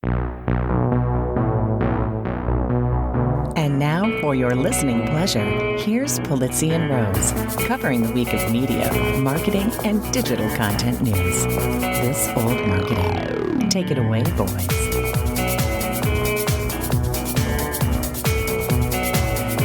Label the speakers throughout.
Speaker 1: And now, for your listening pleasure, here's Pulizzi and Rose, covering the week of media, marketing, and digital content news. This Old Marketing. Take it away, boys.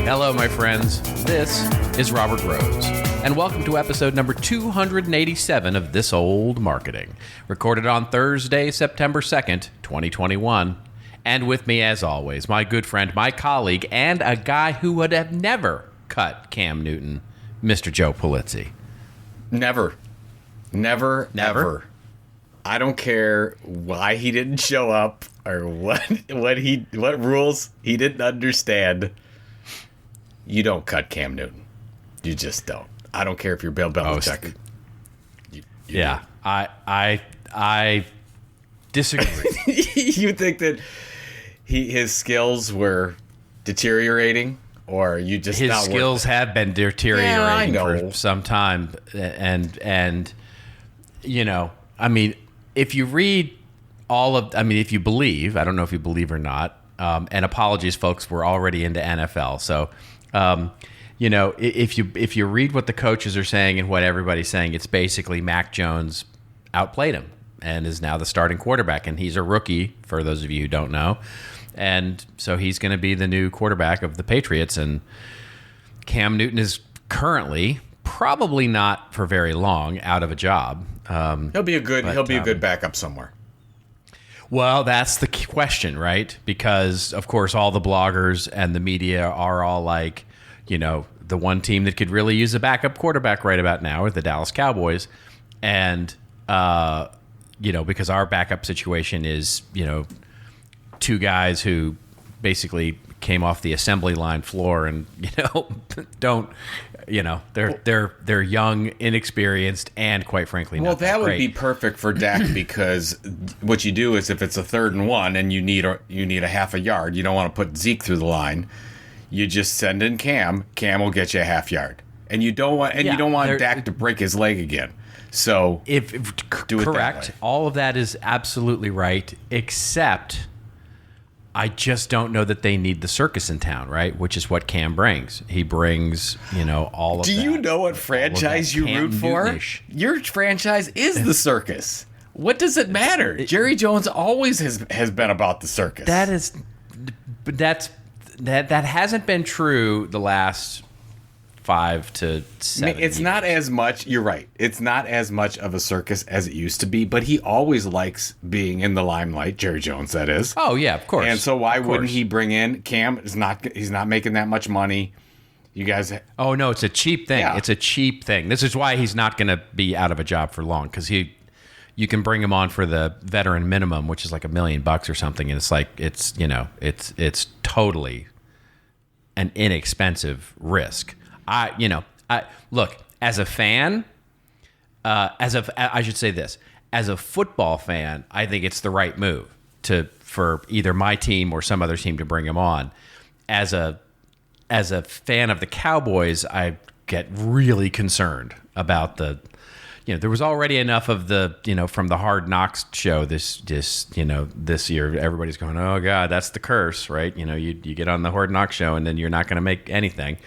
Speaker 2: Hello, my friends. This is Robert Rose, and welcome to episode number 287 of This Old Marketing, recorded on Thursday, September 2nd, 2021. And with me, as always, my good friend, my colleague, and a guy who would have never cut Cam Newton, Mr. Joe Pulizzi.
Speaker 3: Never. Ever. I don't care why he didn't show up or what rules he didn't understand. You don't cut Cam Newton. You just don't. I don't care if you're Bill Belichick.
Speaker 2: Yeah, I disagree.
Speaker 3: You think that his skills were deteriorating, or you just
Speaker 2: his
Speaker 3: not
Speaker 2: skills have been deteriorating
Speaker 3: for
Speaker 2: some time, and you know, I mean, if you read if you believe, I don't know if you believe or not, and apologies, folks, we're already into NFL, so. You know, if you read what the coaches are saying and what everybody's saying, it's basically Mac Jones outplayed him and is now the starting quarterback. And he's a rookie, for those of you who don't know. And so he's going to be the new quarterback of the Patriots. And Cam Newton is currently, probably not for very long, out of a job.
Speaker 3: He'll be a good backup somewhere.
Speaker 2: Well, that's the question, right? Because, of course, all the bloggers and the media are all like, you know, the one team that could really use a backup quarterback right about now are the Dallas Cowboys. And, you know, because our backup situation is, you know, two guys who basically came off the assembly line floor and, you know, they're young, inexperienced, and quite frankly, not that
Speaker 3: would
Speaker 2: great.
Speaker 3: Be perfect for Dak because what you do is if it's a 3rd and 1 and you need a half a yard, you don't want to put Zeke through the line. You just send in Cam. Cam will get you a half yard, and you don't want Dak to break his leg again. So
Speaker 2: if
Speaker 3: do it
Speaker 2: correct,
Speaker 3: that way.
Speaker 2: All of that is absolutely right, except I just don't know that they need the circus in town, right? Which is what Cam brings. He brings, you know, all of that.
Speaker 3: Do you know what franchise you root for? Your franchise is the circus. What does it matter? Jerry Jones always has been about the circus.
Speaker 2: That hasn't been true the last 5 to 7
Speaker 3: It's
Speaker 2: years.
Speaker 3: not as much. You're right. It's not as much of a circus as it used to be, but he always likes being in the limelight. Jerry Jones, that is.
Speaker 2: Oh yeah, of course.
Speaker 3: And so why wouldn't he bring in Cam? He's not making that much money. You guys.
Speaker 2: Oh no, it's a cheap thing.
Speaker 3: Yeah.
Speaker 2: It's a cheap thing. This is why he's not going to be out of a job for long, because you can bring him on for the veteran minimum, which is like $1 million or something, and it's like it's totally an inexpensive risk. I look, as a fan, I should say this, as a football fan, I think it's the right move for either my team or some other team to bring him on. As a fan of the Cowboys, I get really concerned about there was already enough of from the Hard Knocks show this year. Everybody's going, oh God, that's the curse, right? You get on the Hard Knocks show and then you're not going to make anything.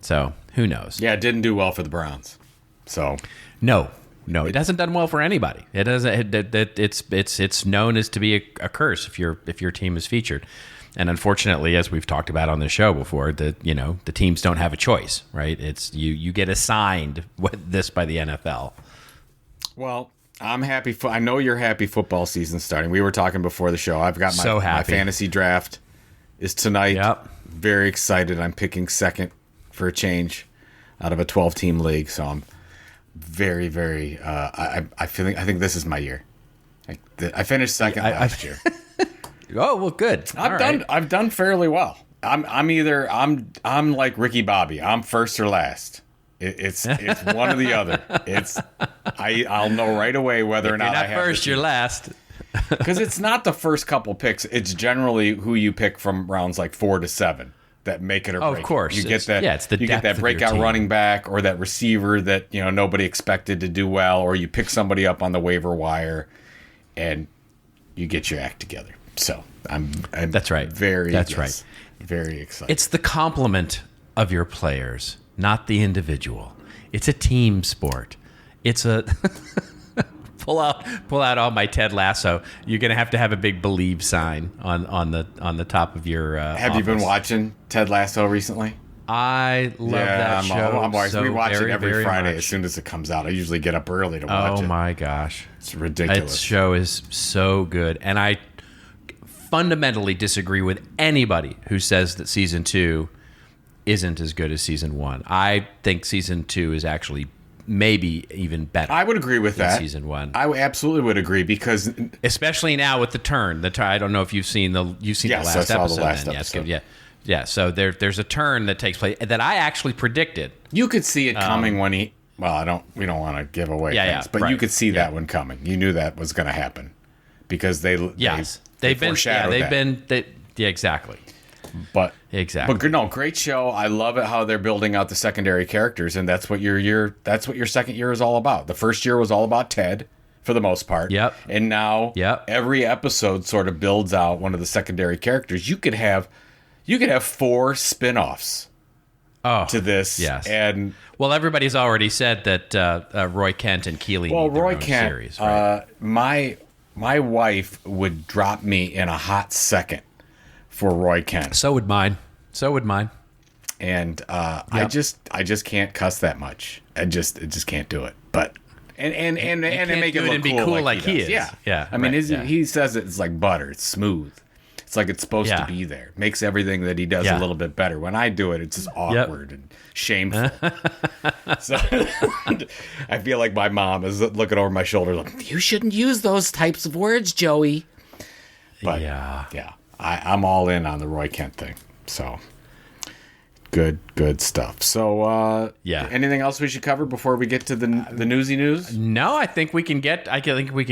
Speaker 2: So who knows?
Speaker 3: Yeah, it didn't do well for the Browns. So
Speaker 2: no, it hasn't done well for anybody. It doesn't. It's known as to be a curse if your team is featured. And unfortunately, as we've talked about on the show before, the teams don't have a choice, right? It's you get assigned this by the NFL.
Speaker 3: Well, I'm happy. I know you're happy football season starting. We were talking before the show. I've got my fantasy draft is tonight.
Speaker 2: Yep.
Speaker 3: Very excited. I'm picking second for a change out of a 12-team league. So I'm very, very. I think this is my year. I finished second last year.
Speaker 2: Oh well, good.
Speaker 3: I've done fairly well. I'm like Ricky Bobby. I'm first or last. It's one or the other. I'll know right away whether or not I have.
Speaker 2: You're not first, you're last.
Speaker 3: Because it's not the first couple picks. It's generally who you pick from rounds like 4 to 7 that make it or break.
Speaker 2: Of course,
Speaker 3: you get that.
Speaker 2: Yeah, it's the
Speaker 3: you get that breakout running back or that receiver that nobody expected to do well, or you pick somebody up on the waiver wire, and you get your act together. So I'm
Speaker 2: That's right.
Speaker 3: Very
Speaker 2: That's right.
Speaker 3: Very excited.
Speaker 2: It's the complement of your players, not the individual. It's a team sport. It's a pull out all my Ted Lasso. You're gonna have to have a big believe sign on the top of your.
Speaker 3: Have you been watching Ted Lasso recently?
Speaker 2: I love that show.
Speaker 3: I'm always,
Speaker 2: so
Speaker 3: we watch
Speaker 2: very,
Speaker 3: it every
Speaker 2: very
Speaker 3: Friday
Speaker 2: much.
Speaker 3: as soon as it comes out. I usually get up early to watch it.
Speaker 2: Oh my gosh,
Speaker 3: it's ridiculous.
Speaker 2: That show is so good, and I fundamentally disagree with anybody who says that season 2 isn't as good as season 1. I think season 2 is actually maybe even better.
Speaker 3: I would agree with that.
Speaker 2: Season 1.
Speaker 3: I absolutely would agree because
Speaker 2: especially now with the turn. I don't know if you've seen the
Speaker 3: Yes,
Speaker 2: the
Speaker 3: I
Speaker 2: last
Speaker 3: saw
Speaker 2: episode.
Speaker 3: the last
Speaker 2: then.
Speaker 3: episode.
Speaker 2: Yeah. So there's a turn that takes place that I actually predicted.
Speaker 3: you could see it coming when he. Well, we don't want to give away things, but
Speaker 2: right.
Speaker 3: you could see that one coming. You knew that was going to happen because they've been
Speaker 2: foreshadowed. Exactly.
Speaker 3: But
Speaker 2: exactly.
Speaker 3: But no, great show. I love it how they're building out the secondary characters, and that's what your second year is all about. The first year was all about Ted, for the most part.
Speaker 2: Yep.
Speaker 3: And now every episode sort of builds out one of the secondary characters. You could have 4 spin-offs to this.
Speaker 2: Yes.
Speaker 3: And
Speaker 2: well, everybody's already said that Roy Kent and Keeley need their own series, right?
Speaker 3: My wife would drop me in a hot second for Roy Kent.
Speaker 2: So would mine.
Speaker 3: And I just can't cuss that much. I just can't do it. But and make it look
Speaker 2: be cool like he is.
Speaker 3: Yeah. I mean, he says it's like butter. It's smooth. It's like it's supposed to be there. Makes everything that he does a little bit better. When I do it, it's just awkward and shameful. So I feel like my mom is looking over my shoulder like, you shouldn't use those types of words, Joey. But I'm all in on the Roy Kent thing. So good stuff. So anything else we should cover before we get to the newsy news?
Speaker 2: No, I think we can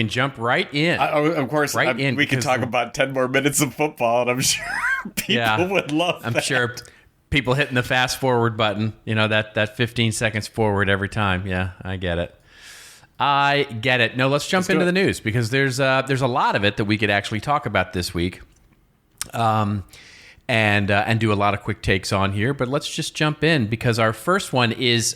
Speaker 2: jump right in.
Speaker 3: Of course, we can talk about 10 more minutes of football, and I'm sure people would love that.
Speaker 2: I'm sure people hitting the fast forward button, that 15 seconds forward every time. Yeah, I get it. No, let's jump into the news because there's a lot of it that we could actually talk about this week. And do a lot of quick takes on here, but let's just jump in because our first one is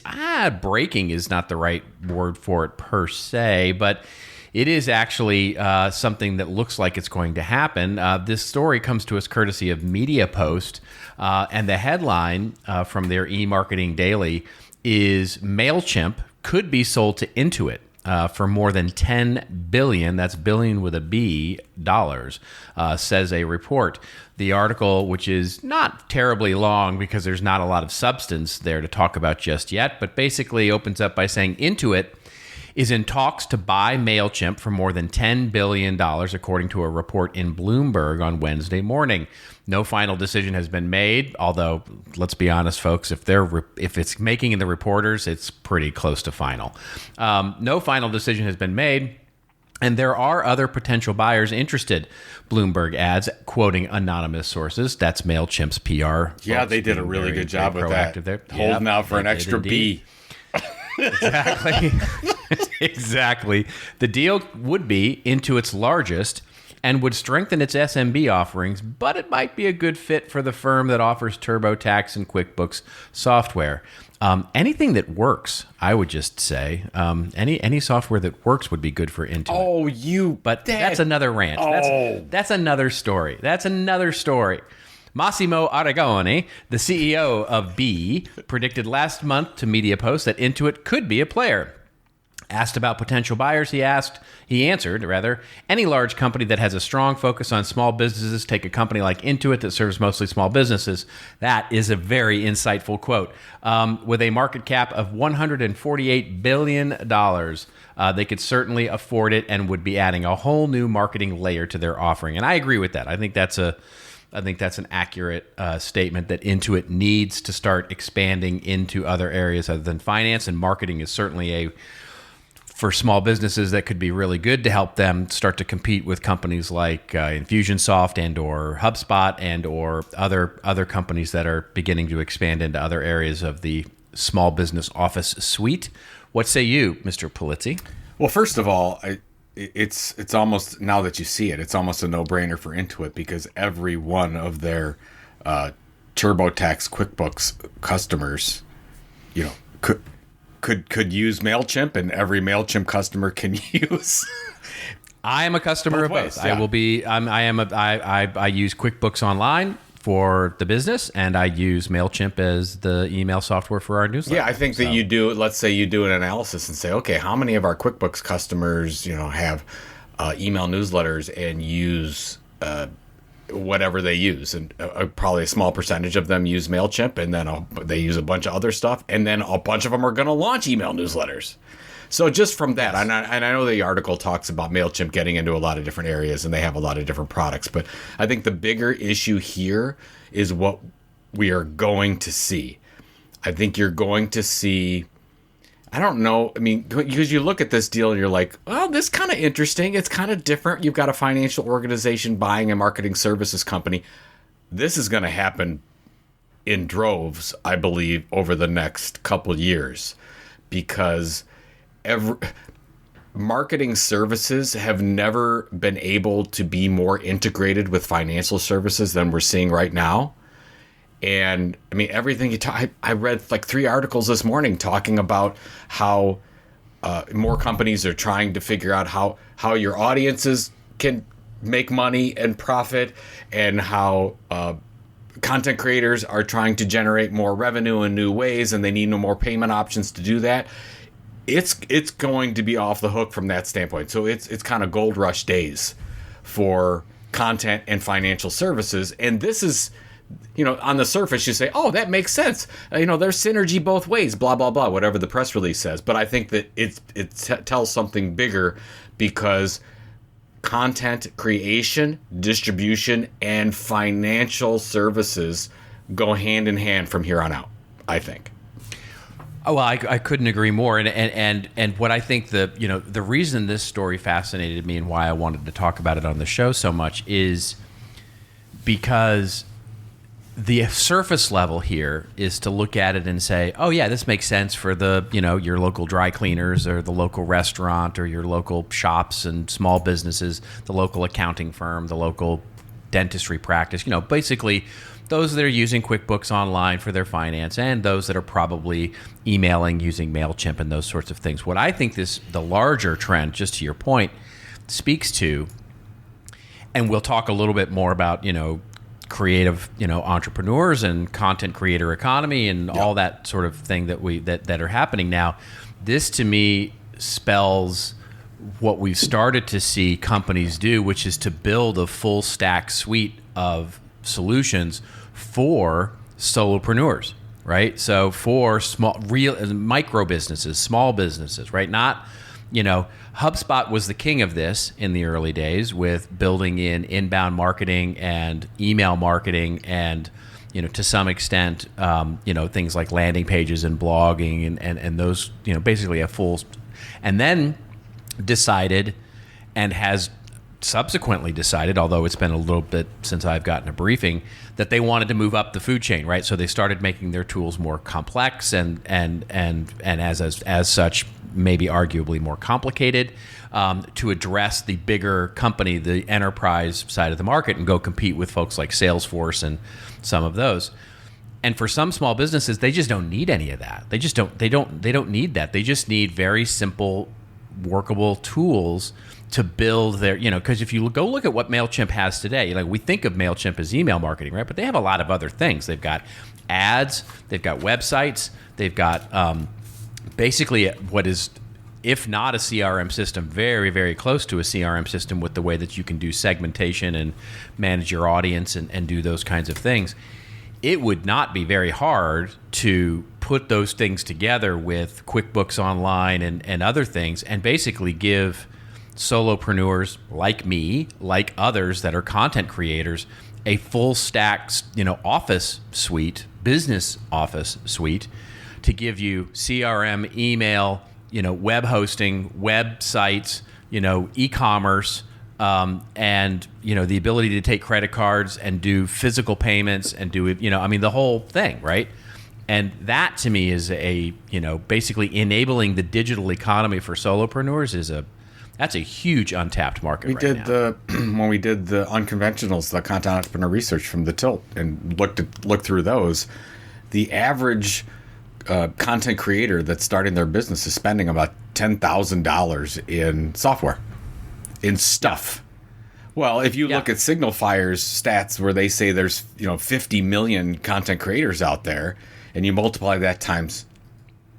Speaker 2: breaking is not the right word for it per se, but it is actually something that looks like it's going to happen. This story comes to us courtesy of Media Post, and the headline from their eMarketing Daily is Mailchimp could be sold to Intuit. For more than $10 billion, that's billion with a B, dollars, says a report. The article, which is not terribly long because there's not a lot of substance there to talk about just yet, but basically opens up by saying Intuit is in talks to buy Mailchimp for more than $10 billion, according to a report in Bloomberg on Wednesday morning. No final decision has been made, although let's be honest, folks, if it's making the reporters, it's pretty close to final. No final decision has been made, and there are other potential buyers interested, Bloomberg adds, quoting anonymous sources. That's Mailchimp's PR.
Speaker 3: Yeah, they did a really good job with that.
Speaker 2: There.
Speaker 3: Holding out for an extra B.
Speaker 2: Exactly. Exactly. The deal would be Intuit's largest and would strengthen its SMB offerings, but it might be a good fit for the firm that offers TurboTax and QuickBooks software. Anything that works, I would just say. Any software that works would be good for Intuit. But that's another rant. That's another story. Massimo Arrigoni, the CEO of B, predicted last month to Media Post that Intuit could be a player. Asked about potential buyers, he answered, any large company that has a strong focus on small businesses, take a company like Intuit that serves mostly small businesses. That is a very insightful quote. With a market cap of $148 billion, they could certainly afford it and would be adding a whole new marketing layer to their offering. And I agree with that. I think that's an accurate statement that Intuit needs to start expanding into other areas other than finance, and marketing is certainly for small businesses that could be really good to help them start to compete with companies like Infusionsoft and or HubSpot and or other companies that are beginning to expand into other areas of the small business office suite. What say you, Mr. Pulizzi?
Speaker 3: Well, first of all, it's almost, now that you see it, it's almost a no-brainer for Intuit, because every one of their TurboTax QuickBooks customers, you know, could use Mailchimp, and every Mailchimp customer can use.
Speaker 2: I am a customer of both.
Speaker 3: Yeah.
Speaker 2: I use QuickBooks Online for the business, and I use Mailchimp as the email software for our newsletter.
Speaker 3: Yeah, I think that you do. Let's say you do an analysis and say, okay, how many of our QuickBooks customers, have email newsletters and use whatever they use, and probably a small percentage of them use Mailchimp, and then they use a bunch of other stuff, and then a bunch of them are going to launch email newsletters. So just from that, and I know the article talks about Mailchimp getting into a lot of different areas, and they have a lot of different products, but I think the bigger issue here is what we are going to see. I think you're going to see, I don't know, I mean, because you look at this deal and you're like, well, this is kind of interesting. It's kind of different. You've got a financial organization buying a marketing services company. This is going to happen in droves, I believe, over the next couple years, because marketing services have never been able to be more integrated with financial services than we're seeing right now. And I mean, everything I read like 3 articles this morning talking about how more companies are trying to figure out how your audiences can make money and profit, and how content creators are trying to generate more revenue in new ways, and they need no more payment options to do that. It's going to be off the hook from that standpoint. So it's kind of gold rush days for content and financial services. And this is, on the surface you say, oh, that makes sense. There's synergy both ways, blah, blah, blah, whatever the press release says. But I think that it tells something bigger, because content creation, distribution, and financial services go hand in hand from here on out, I think.
Speaker 2: Oh, well, I couldn't agree more. And what I think the reason this story fascinated me and why I wanted to talk about it on the show so much is because the surface level here is to look at it and say, oh yeah, this makes sense for the, your local dry cleaners, or the local restaurant, or your local shops and small businesses, the local accounting firm, the local dentistry practice, basically those that are using QuickBooks Online for their finance, and those that are probably emailing using Mailchimp and those sorts of things. What I think the larger trend, just to your point, speaks to, and we'll talk a little bit more about, creative, entrepreneurs and content creator economy and all that sort of thing that are happening now. This to me spells what we've started to see companies do, which is to build a full stack suite of solutions for solopreneurs, right? So for micro businesses, small businesses, right? Not, HubSpot was the king of this in the early days, with building in inbound marketing and email marketing, and to some extent, things like landing pages and blogging and those, basically a full, and then decided, and has subsequently decided, although it's been a little bit since I've gotten a briefing, that they wanted to move up the food chain, right? So they started making their tools more complex and as such, maybe arguably more complicated, to address the bigger company, the enterprise side of the market, and go compete with folks like Salesforce and some of those. And for some small businesses, they just don't need any of that. They don't need that. They just need very simple, workable tools to build their, because if you go look at what Mailchimp has today, we think of Mailchimp as email marketing, right? But they have a lot of other things. They've got ads, they've got websites, they've got basically what is, if not a CRM system, very, very close to a CRM system, with the way that you can do segmentation and manage your audience and do those kinds of things. It would not be very hard to put those things together with QuickBooks Online and other things, and basically give solopreneurs like me, like others that are content creators, a full stack, office suite, business office suite, to give you CRM, email, web hosting, websites, e-commerce, and the ability to take credit cards and do physical payments and do the whole thing, right? And that to me is basically enabling the digital economy for solopreneurs That's a huge untapped market.
Speaker 3: We
Speaker 2: right
Speaker 3: did
Speaker 2: now.
Speaker 3: when we did the unconventionals, the content entrepreneur research from the Tilt, and looked through those. The average content creator that's starting their business is spending about $10,000 in software, in stuff. Well, if you look at Signal Fire's stats where they say there's 50 million content creators out there, and you multiply that times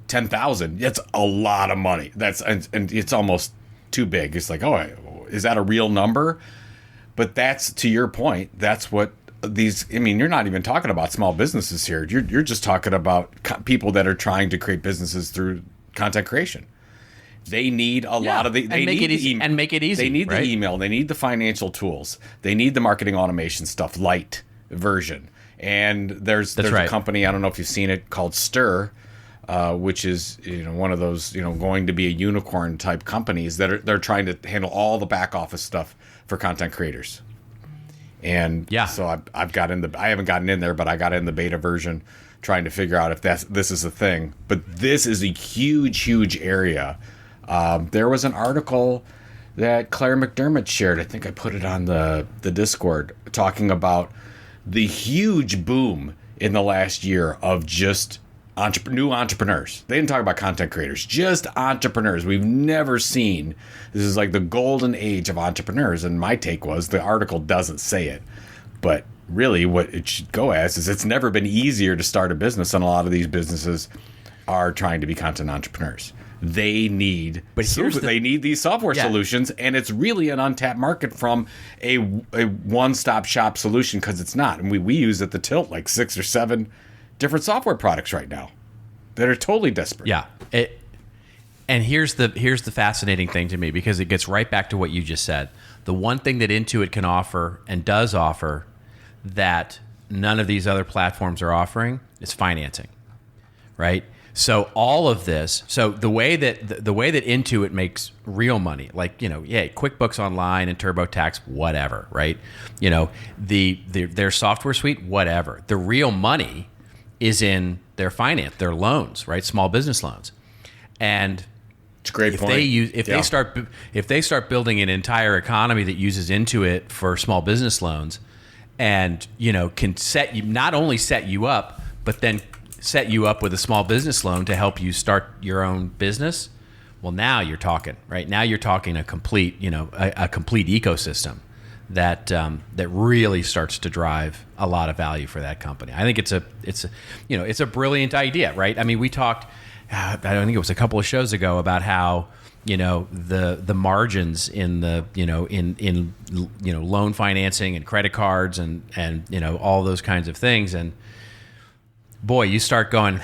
Speaker 3: 10,000, that's a lot of money. And it's almost too big. It's like, oh, is that a real number? But that's, to your point, that's what these, I mean, you're not even talking about small businesses here. You're just talking about people that are trying to create businesses through content creation. They need a lot of the, they need the email.
Speaker 2: And make it easy.
Speaker 3: They need
Speaker 2: right?
Speaker 3: the email. They need the financial tools. They need the marketing automation stuff, light version. And there's a company, I don't know if you've seen it, called Stir, which is one of those going to be a unicorn type companies that they're trying to handle all the back office stuff for content creators. And so I've got I haven't gotten in there, but I got in the beta version, trying to figure out if this is a thing. But this is a huge area. There was an article that Claire McDermott shared. I think I put it on the Discord, talking about the huge boom in the last year of just new entrepreneurs. They didn't talk about content creators, just entrepreneurs. We've never seen, this is like the golden age of entrepreneurs. And my take was, the article doesn't say it, but really what it should go as is, it's never been easier to start a business, and a lot of these businesses are trying to be content entrepreneurs. They need, they need these software solutions, and it's really an untapped market from a one-stop shop solution, because it's not. And we use at the Tilt like 6 or 7 different software products right now that are totally desperate.
Speaker 2: Yeah. And here's the fascinating thing to me, because it gets right back to what you just said. The one thing that Intuit can offer and does offer that none of these other platforms are offering is financing, right? So all of this, so the way that Intuit makes real money, like, QuickBooks Online and TurboTax, whatever, right? Their software suite, whatever. The real money is in their finance, their loans, right? Small business loans. And
Speaker 3: it's a great point.
Speaker 2: If they start building an entire economy that uses Intuit for small business loans, and can not only set you up, but then set you up with a small business loan to help you start your own business, well, now you're talking, right? Now you're talking a complete, a complete ecosystem that really starts to drive a lot of value for that company. I think it's a brilliant idea, right? I mean, we talked, I think it was a couple of shows ago, about how the margins in the in loan financing and credit cards and all those kinds of things. And boy, you start going,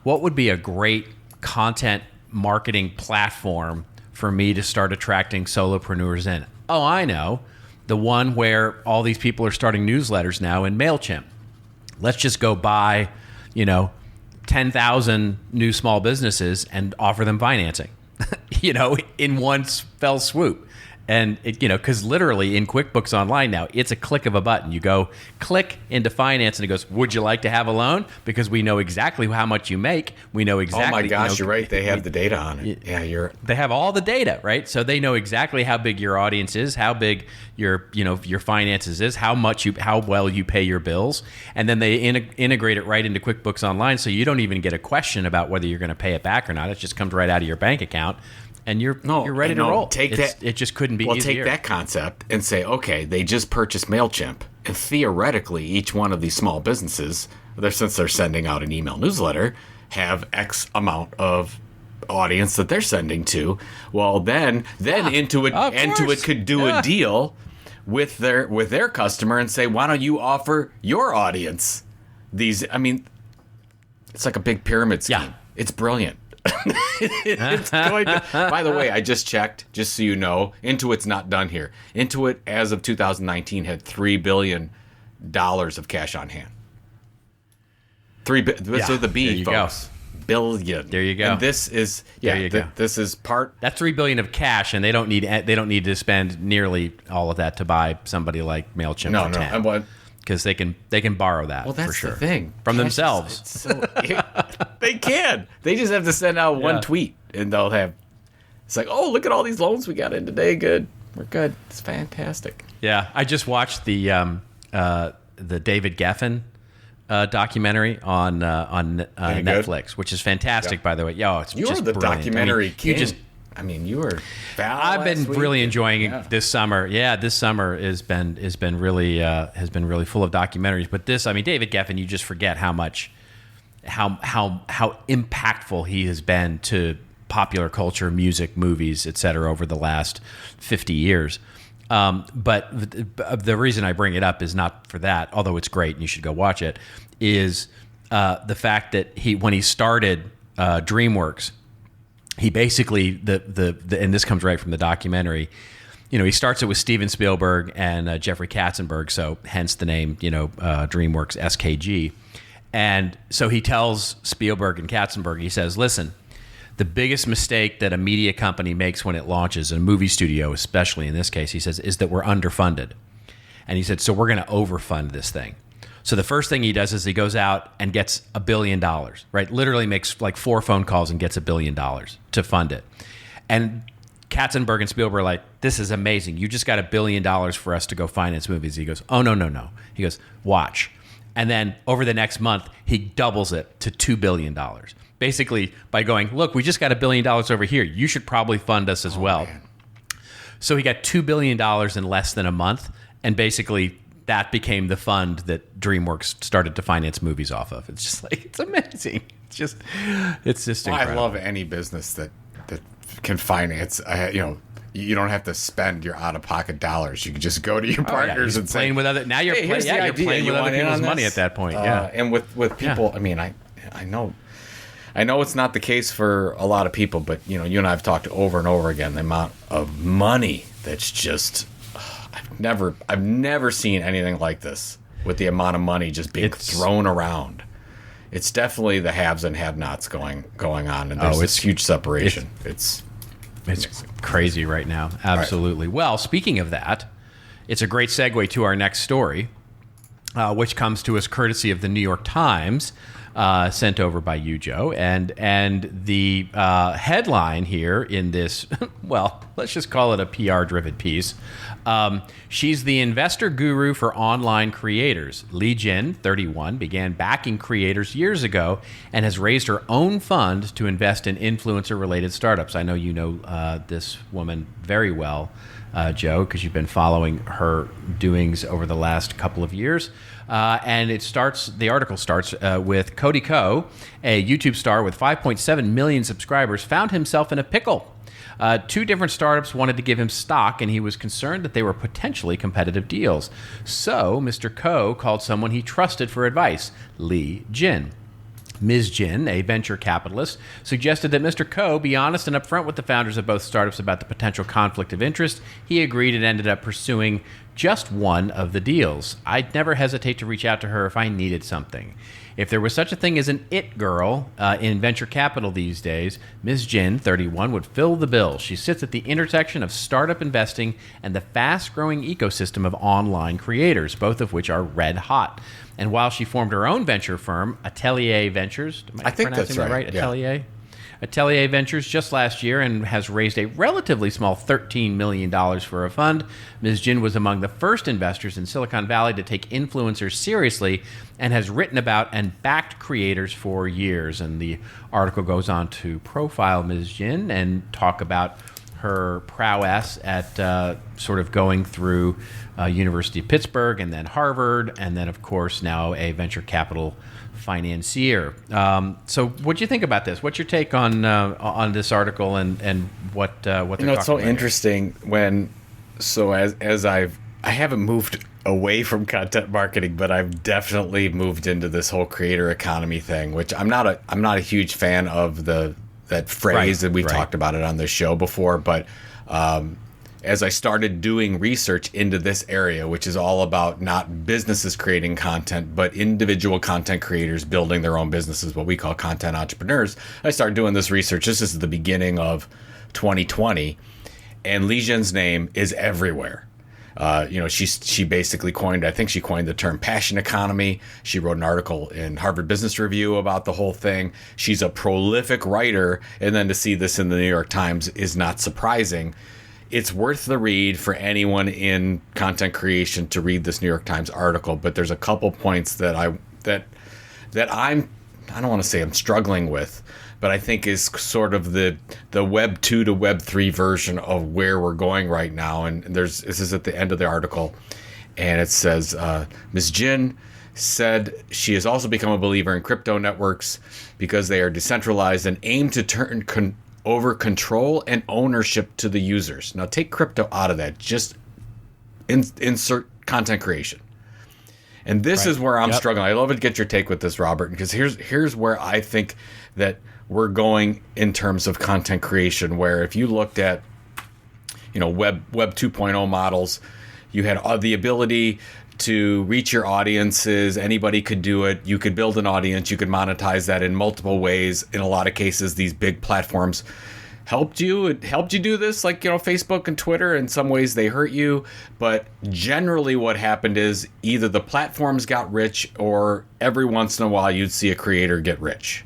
Speaker 2: what would be a great content marketing platform for me to start attracting solopreneurs in? Oh, I know. The one where all these people are starting newsletters now in Mailchimp. Let's just go buy, 10,000 new small businesses and offer them financing, in one fell swoop. And because literally in QuickBooks Online now, it's a click of a button. You go click into finance, and it goes, "Would you like to have a loan?" Because we know exactly how much you make. We know exactly.
Speaker 3: Oh my gosh, you're right. They have the data on it. Yeah,
Speaker 2: They have all the data, right? So they know exactly how big your audience is, how big your finances is, how well you pay your bills, and then they integrate it right into QuickBooks Online, so you don't even get a question about whether you're going to pay it back or not. It just comes right out of your bank account. And you're ready to roll. It just couldn't be easier.
Speaker 3: Well, take that concept and say, okay, they just purchased Mailchimp, and theoretically, each one of these small businesses, since they're sending out an email newsletter, have X amount of audience that they're sending to. Well, then Intuit could do a deal with their customer and say, why don't you offer your audience these? I mean, it's like a big pyramid scheme. Yeah. It's brilliant. It's going to, by the way, I just checked, just so you know, Intuit's not done here. Intuit, as of 2019, had $3 billion of cash on hand. So the B, folks. Go. Billion.
Speaker 2: There you go.
Speaker 3: And this is this is part.
Speaker 2: That's $3 billion of cash, and they don't need to spend nearly all of that to buy somebody like Mailchimp for 10. Because they can borrow that.
Speaker 3: Well, that's
Speaker 2: for sure.
Speaker 3: The thing
Speaker 2: from themselves.
Speaker 3: They can. They just have to send out one tweet, and they'll have It's like, oh, look at all these loans we got in today. Good. We're good. It's fantastic.
Speaker 2: Yeah, I just watched the David Geffen documentary on Netflix, which is fantastic, by the way. Yo, it's
Speaker 3: you
Speaker 2: just
Speaker 3: are the
Speaker 2: brilliant.
Speaker 3: documentary king. You were.
Speaker 2: I've been really enjoying it this summer. Yeah, this summer has been really full of documentaries. But this, David Geffen, you just forget how impactful he has been to popular culture, music, movies, etc. over the last 50 years. But the reason I bring it up is not for that, although it's great and you should go watch it, is the fact that when he started DreamWorks, he basically and this comes right from the documentary. He starts it with Steven Spielberg and Jeffrey Katzenberg, so hence the name, DreamWorks SKG. And so he tells Spielberg and Katzenberg, he says, listen, the biggest mistake that a media company makes when it launches, a movie studio especially in this case, he says, is that we're underfunded. And he said, so we're going to overfund this thing. So the first thing he does is he goes out and gets $1 billion, right? Literally makes like 4 phone calls and gets $1 billion to fund it. And Katzenberg and Spielberg are like, this is amazing. You just got $1 billion for us to go finance movies. He goes, oh, no. He goes, watch. And then over the next month, he doubles it to $2 billion. Basically by going, look, we just got $1 billion over here. You should probably fund us as well. Man. So he got $2 billion in less than a month. And basically that became the fund that DreamWorks started to finance movies off of. It's just like, it's amazing. It's just incredible.
Speaker 3: I love any business that can finance. You don't have to spend your out-of-pocket dollars. You can just go to your partners and say,
Speaker 2: with other. Now you're you're playing with other people's money at that point. Yeah,
Speaker 3: and with people, I know it's not the case for a lot of people, but you and I have talked over and over again the amount of money that's just. I've never seen anything like this with the amount of money just being thrown around. It's definitely the haves and have-nots going on, and there's this huge separation. It's
Speaker 2: crazy right now. Absolutely. Right. Well, speaking of that, it's a great segue to our next story, which comes to us courtesy of the New York Times, sent over by you, Joe. And the headline here in this, well, let's just call it a PR-driven piece. She's the investor guru for online creators. Li Jin, 31, began backing creators years ago and has raised her own fund to invest in influencer-related startups. I know you know this woman very well, Joe, because you've been following her doings over the last couple of years. And the article starts with Cody Ko, a YouTube star with 5.7 million subscribers, found himself in a pickle. 2 different startups wanted to give him stock, and he was concerned that they were potentially competitive deals. So Mr. Ko called someone he trusted for advice, Li Jin. Ms. Jin, a venture capitalist, suggested that Mr. Ko be honest and upfront with the founders of both startups about the potential conflict of interest. He agreed and ended up pursuing just one of the deals. I'd never hesitate to reach out to her if I needed something. If there was such a thing as an it girl in venture capital these days, Ms. Jin, 31, would fill the bill. She sits at the intersection of startup investing and the fast-growing ecosystem of online creators, both of which are red hot. And while she formed her own venture firm, Atelier Ventures,
Speaker 3: I think that's right.
Speaker 2: Atelier? Yeah. Atelier Ventures just last year and has raised a relatively small $13 million for a fund. Ms. Jin was among the first investors in Silicon Valley to take influencers seriously and has written about and backed creators for years. And the article goes on to profile Ms. Jin and talk about her prowess at sort of going through University of Pittsburgh and then Harvard, and then, of course, now a venture capital financier. So what do you think about this? What's your take on this article and what they're talking about?
Speaker 3: It's so interesting as I haven't moved away from content marketing, but I've definitely moved into this whole creator economy thing, which I'm not a huge fan of that phrase that we've talked about it on this show before, but as I started doing research into this area, which is all about not businesses creating content, but individual content creators building their own businesses, what we call content entrepreneurs, I started doing this research. This is the beginning of 2020, and Li Jin's name is everywhere. She basically coined, I think she coined the term passion economy. She wrote an article in Harvard Business Review about the whole thing. She's a prolific writer, and then to see this in the New York Times is not surprising. It's worth the read for anyone in content creation to read this New York Times article, but there's a couple points that I don't want to say I'm struggling with, but I think is sort of the Web 2 to Web 3 version of where we're going right now. And this is at the end of the article, and it says, Ms. Jin said she has also become a believer in crypto networks because they are decentralized and aim to turn over control and ownership to the users. Now take crypto out of that. Just insert content creation. And this is where I'm struggling. I love to get your take with this, Robert, because here's where I think that we're going in terms of content creation, where if you looked at, Web 2.0 models, you had the ability to reach your audiences. Anybody could do it. You could build an audience. You could monetize that in multiple ways. In a lot of cases, these big platforms helped you. It helped you do this, like, Facebook and Twitter. In some ways, they hurt you. But generally what happened is either the platforms got rich or every once in a while you'd see a creator get rich.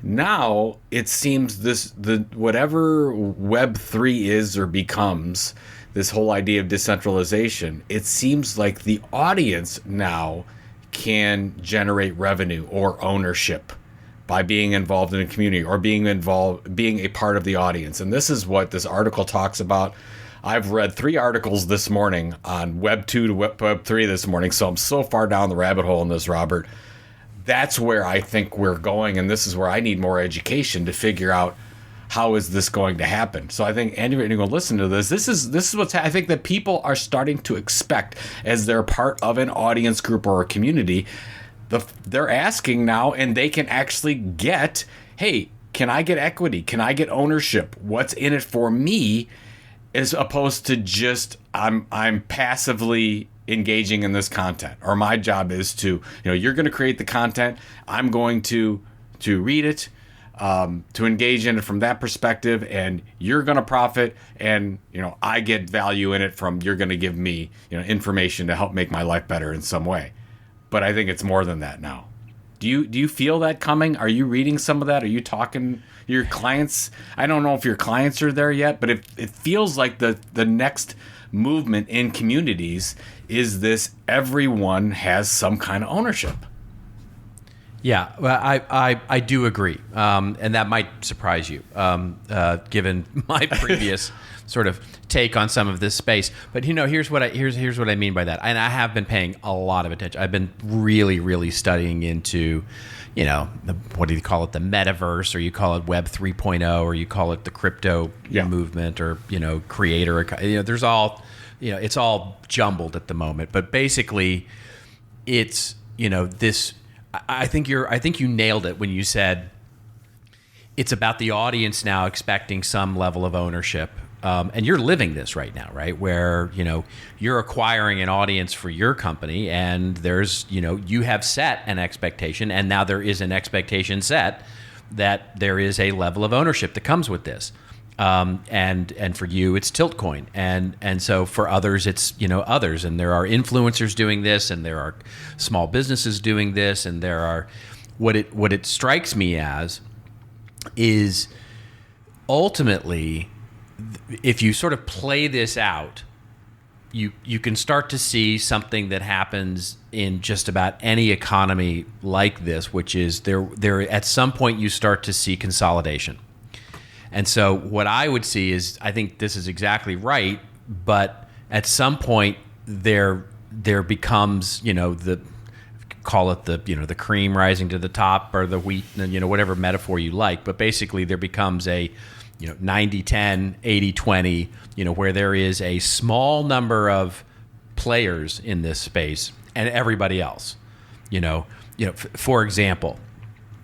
Speaker 3: Now, it seems whatever Web3 is or becomes, this whole idea of decentralization, it seems like the audience now can generate revenue or ownership by being involved in a community or being a part of the audience. And this is what this article talks about. I've read 3 articles this morning on Web 2 to Web 3 this morning, so I'm so far down the rabbit hole in this, Robert. That's where I think we're going, and this is where I need more education to figure out how is this going to happen. So I think anyone going to listen to this is what I think that people are starting to expect as they're part of an audience group or a community. They're asking now, and they can actually get, hey, can I get equity? Can I get ownership? What's in it for me? As opposed to just I'm passively engaging in this content, or my job is to, you're going to create the content. I'm going to read it, to engage in it from that perspective, and you're going to profit, and I get value in it from you're going to give me information to help make my life better in some way. But I think it's more than that now. Do you feel that coming? Are you reading some of that? Are you talking your clients? I don't know if your clients are there yet, but it feels like the next movement in communities is this: everyone has some kind of ownership.
Speaker 2: Yeah, well, I do agree, and that might surprise you, given my previous sort of take on some of this space. But here's what I mean by that, and I have been paying a lot of attention. I've been really, really studying into, what do you call it, the Metaverse, or you call it Web 3.0, or you call it the crypto movement, or creator. There's all, it's all jumbled at the moment. But basically, it's this. I think you nailed it when you said it's about the audience now expecting some level of ownership. And you're living this right now, right? Where, you're acquiring an audience for your company, and there's, you have set an expectation, and now there is an expectation set that there is a level of ownership that comes with this. And for you, it's Tiltcoin. And so for others, it's, others. And there are influencers doing this, and there are small businesses doing this, and there are, what it strikes me as is ultimately, if you sort of play this out, you can start to see something that happens in just about any economy like this, which is there at some point you start to see consolidation. And so what I would see is, I think this is exactly right, but at some point there becomes, call it the cream rising to the top, or the wheat, whatever metaphor you like, but basically there becomes a 90-10, 80-20, where there is a small number of players in this space and everybody else. For example,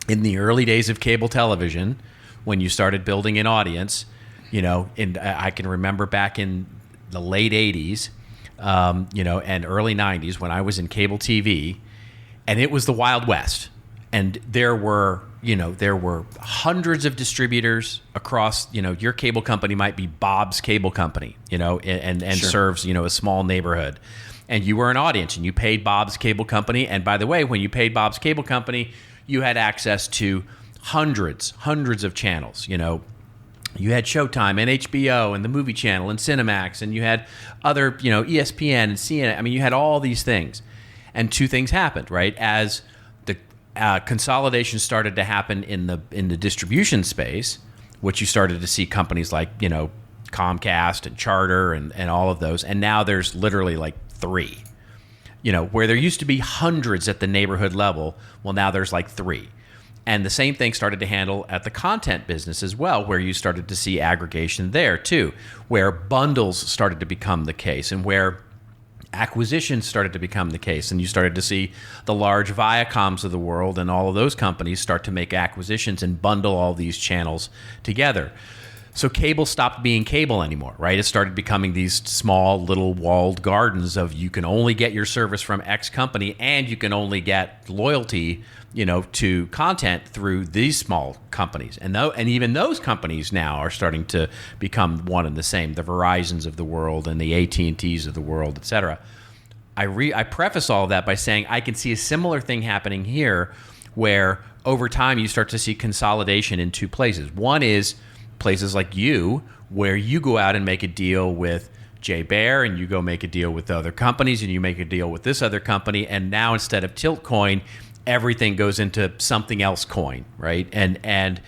Speaker 2: in the early days of cable television, when you started building an audience, and I can remember back in the late 80s, and early 90s when I was in cable TV, and it was the Wild West. And there were hundreds of distributors across, your cable company might be Bob's Cable Company, and
Speaker 3: Sure.
Speaker 2: serves, a small neighborhood. And you were an audience and you paid Bob's Cable Company. And by the way, when you paid Bob's Cable Company, you had access to hundreds of channels. You had Showtime and HBO and the Movie Channel and Cinemax, and you had other, ESPN and CNN. I mean, you had all these things. And two things happened, right? As the consolidation started to happen in the distribution space, which you started to see companies like, Comcast and Charter and all of those. And now there's literally like 3, where there used to be hundreds at the neighborhood level. Well, now there's like 3. And the same thing started to handle at the content business as well, where you started to see aggregation there too, where bundles started to become the case and where acquisitions started to become the case. And you started to see the large Viacoms of the world and all of those companies start to make acquisitions and bundle all these channels together. So cable stopped being cable anymore, right? It started becoming these small little walled gardens of you can only get your service from X company and you can only get loyalty, to content through these small companies. And even those companies now are starting to become one and the same, the Verizons of the world and the AT&Ts of the world, et cetera. I preface all of that by saying I can see a similar thing happening here where over time you start to see consolidation in 2 places. One is places like you, where you go out and make a deal with Jay Bear and you go make a deal with other companies and you make a deal with this other company. And now instead of Tilt Coin, everything goes into something else coin, right? And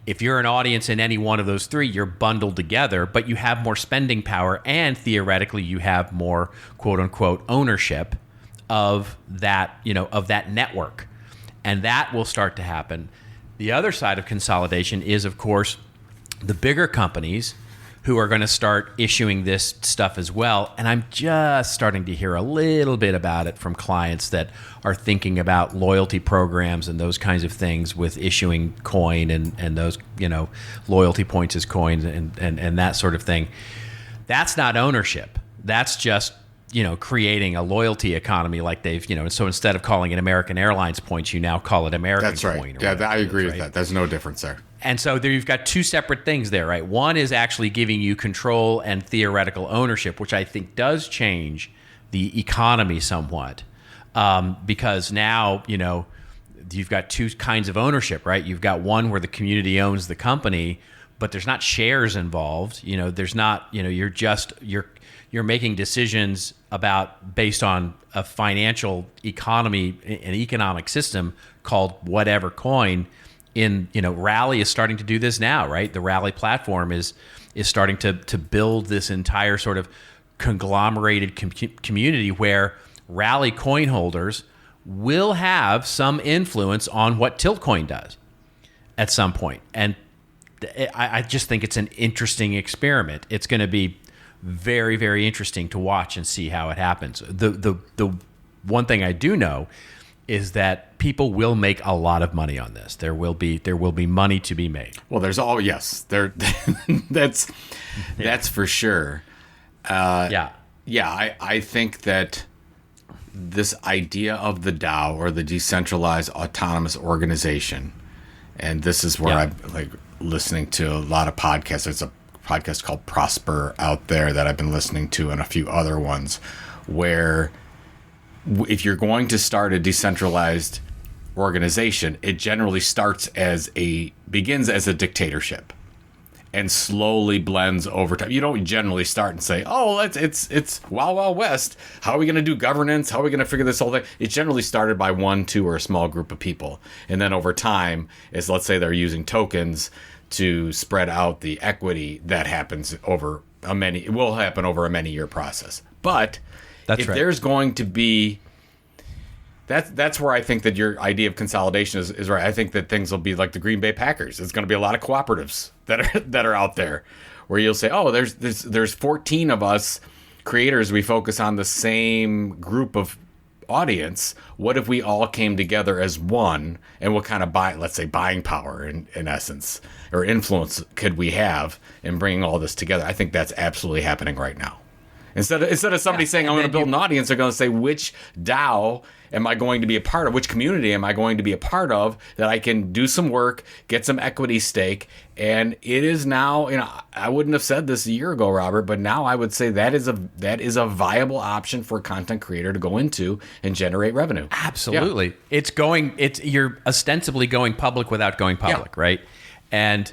Speaker 2: if you're an audience in any one of those 3, you're bundled together, but you have more spending power and theoretically you have more quote unquote ownership of that, of that network. And that will start to happen. The other side of consolidation is, of course, the bigger companies who are going to start issuing this stuff as well. And I'm just starting to hear a little bit about it from clients that are thinking about loyalty programs and those kinds of things with issuing coin and those, loyalty points as coins and that sort of thing. That's not ownership. That's just, creating a loyalty economy like they've, so instead of calling it American Airlines points, you now call it American
Speaker 3: That's right.
Speaker 2: coin.
Speaker 3: Yeah, I agree with that. There's no difference there.
Speaker 2: And so there you've got 2 separate things there, right? One is actually giving you control and theoretical ownership, which I think does change the economy somewhat. Because now, you've got 2 kinds of ownership, right? You've got one where the community owns the company, but there's not shares involved. There's not, you're making decisions based on a financial economy, an economic system called whatever coin. Rally is starting to do this now, right? The Rally platform is starting to build this entire sort of conglomerated community where Rally coin holders will have some influence on what Tiltcoin does at some point. And I just think it's an interesting experiment. It's going to be very, very interesting to watch and see how it happens. The one thing I do know is that people will make a lot of money on this. There will be money to be made.
Speaker 3: Well, that's for sure. I think that this idea of the DAO, or the decentralized autonomous organization, and this is where I'm like listening to a lot of podcasts. There's a podcast called Prosper out there that I've been listening to, and a few other ones, where if you're going to start a decentralized organization, it generally begins as a dictatorship and slowly blends over time. You don't generally start and say, "Oh, it's Wild Wild West. How are we going to do governance? How are we going to figure this whole thing?" It generally started by 1, 2, or a small group of people, and then over time, let's say they're using tokens to spread out the equity that happens it will happen over a many-year process. But there's going to be, that's where I think that your idea of consolidation is right. I think that things will be like the Green Bay Packers. There's going to be a lot of cooperatives that are out there where you'll say, "Oh, there's 14 of us creators. We focus on the same group of audience. What if we all came together as one, and what kind of buying power in essence, or influence could we have in bringing all this together?" I think that's absolutely happening right now. Instead of somebody saying, I'm going to build an audience, they're going to say, which DAO am I going to be a part of? Which community am I going to be a part of that I can do some work, get some equity stake? And it is now, I wouldn't have said this a year ago, Robert, but now I would say that is a viable option for a content creator to go into and generate revenue.
Speaker 2: Absolutely. Yeah. You're ostensibly going public without going public, right? And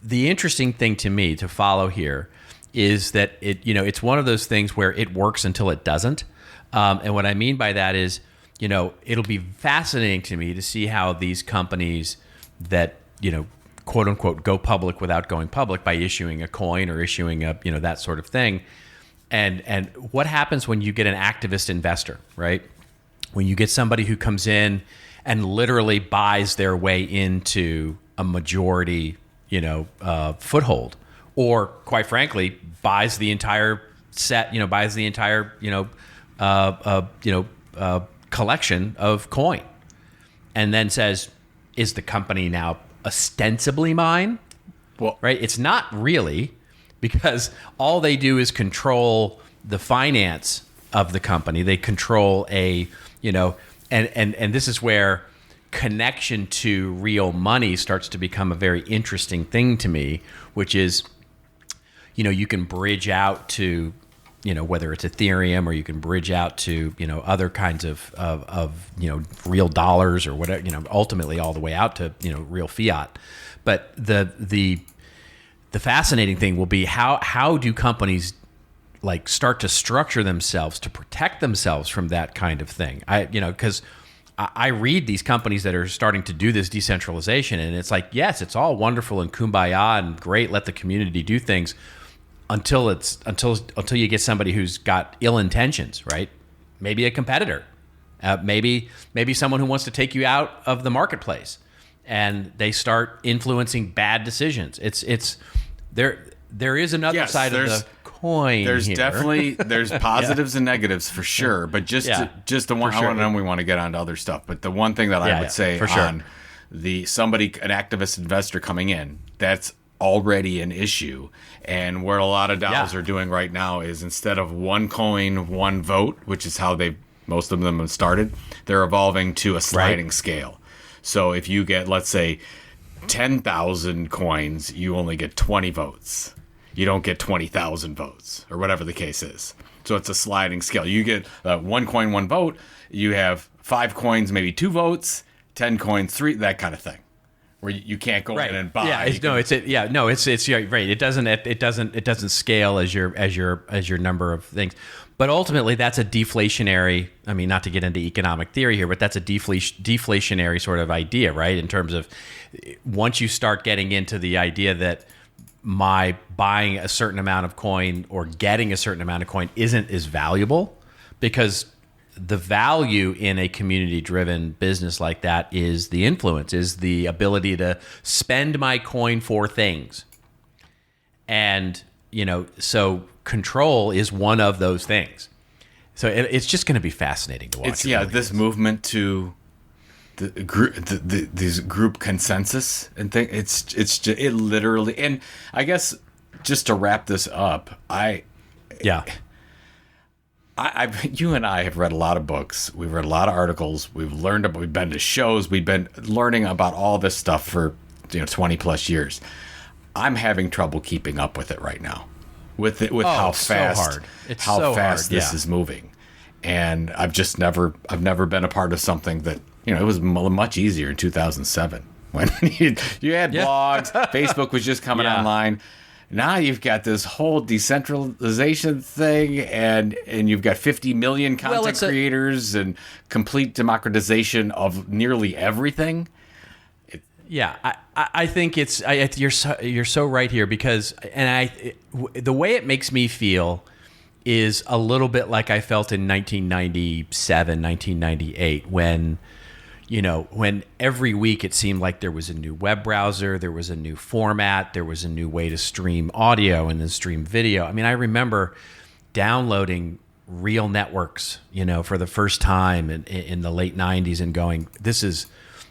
Speaker 2: the interesting thing to me to follow here is that it's one of those things where it works until it doesn't. And what I mean by that is, it'll be fascinating to me to see how these companies that, quote unquote, go public without going public by issuing a coin or issuing a, that sort of thing. And what happens when you get an activist investor, right? When you get somebody who comes in and literally buys their way into a majority, foothold, or quite frankly, buys the entire set, buys the entire, collection of coin, and then says, is the company now ostensibly mine?
Speaker 3: Well,
Speaker 2: right? It's not really, because all they do is control the finance of the company. They control and this is where connection to real money starts to become a very interesting thing to me, which is, you can bridge out to, whether it's Ethereum, or you can bridge out to, other kinds of real dollars or whatever, ultimately all the way out to, real fiat. But the fascinating thing will be how do companies start to structure themselves to protect themselves from that kind of thing? Because I read these companies that are starting to do this decentralization, and it's like, yes, it's all wonderful and kumbaya and great, let the community do things, until you get somebody who's got ill intentions, right? Maybe a competitor, maybe someone who wants to take you out of the marketplace, and they start influencing bad decisions. It's there is another side of the coin.
Speaker 3: There's
Speaker 2: here.
Speaker 3: Definitely positives and negatives for sure, but just the one. Sure. I know we want to get on to other stuff, but the one thing that I would say on an activist investor coming in, that's already an issue. And where a lot of DAOs are doing right now is, instead of one coin, one vote, which is how most of them have started, they're evolving to a sliding scale. So if you get, let's say, 10,000 coins, you only get 20 votes. You don't get 20,000 votes, or whatever the case is. So it's a sliding scale. You get one coin, one vote. You have 5 coins, maybe 2 votes, 10 coins, 3, that kind of thing, where you can't go in and buy.
Speaker 2: Yeah, it's right. It doesn't scale as your number of things. But ultimately, that's a deflationary. I mean, not to get into economic theory here, but that's a deflationary sort of idea, right? In terms of, once you start getting into the idea that my buying a certain amount of coin or getting a certain amount of coin isn't as valuable, because the value in a community-driven business like that is the influence, is the ability to spend my coin for things. And, so control is one of those things. So it's just going to be fascinating to watch.
Speaker 3: This movement to these group consensus and thing. It literally, and I guess just to wrap this up, you and I have read a lot of books. We've read a lot of articles. We've been to shows. We've been learning about all this stuff for 20 plus years. I'm having trouble keeping up with it right now, with how fast this is moving. And I've never been a part of something that, it was much easier in 2007 when you had blogs. Facebook was just coming online. Now you've got this whole decentralization thing, and you've got 50 million content creators and complete democratization of nearly everything.
Speaker 2: I think you're so right here, because the way it makes me feel is a little bit like I felt in 1997, 1998, when every week it seemed like there was a new web browser, there was a new format, there was a new way to stream audio and then stream video. I mean, I remember downloading real networks, for the first time in the late 90s, and going, this is,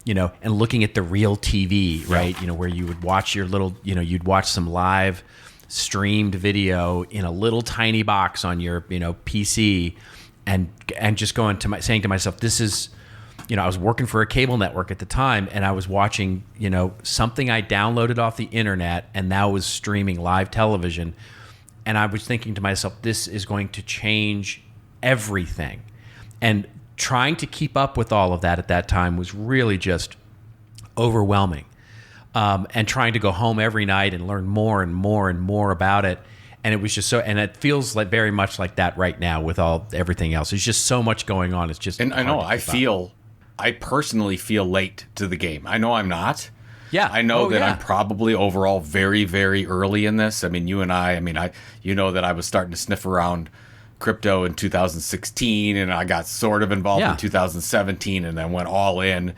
Speaker 2: and looking at the real TV, right? Where you would watch your little, you'd watch some live streamed video in a little tiny box on your, PC, and just saying to myself, this is, I was working for a cable network at the time, and I was watching, something I downloaded off the internet, and now was streaming live television. And I was thinking to myself, this is going to change everything. And trying to keep up with all of that at that time was really just overwhelming. And trying to go home every night and learn more and more and more about it. And it was just and it feels like very much like that right now with everything else. There's just so much going on. It's just,
Speaker 3: and I know, I personally feel late to the game. I know I'm not.
Speaker 2: Yeah.
Speaker 3: I know that I'm probably overall very, very early in this. I mean, you and I that I was starting to sniff around crypto in 2016, and I got sort of involved in 2017, and then went all in.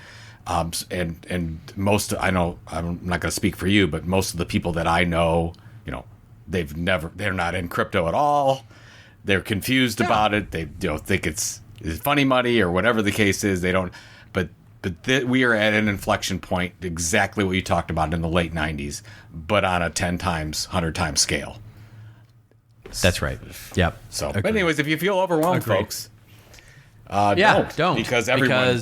Speaker 3: And most, I know, I'm not going to speak for you, but most of the people that I know, they're not in crypto at all. They're confused about it. They think it's funny money or whatever the case is. They don't, but we are at an inflection point, exactly what you talked about in the late 90s, but on a 10 times, 100 times scale.
Speaker 2: That's right. Yep.
Speaker 3: So, but anyways, if you feel overwhelmed, folks, don't because
Speaker 2: everybody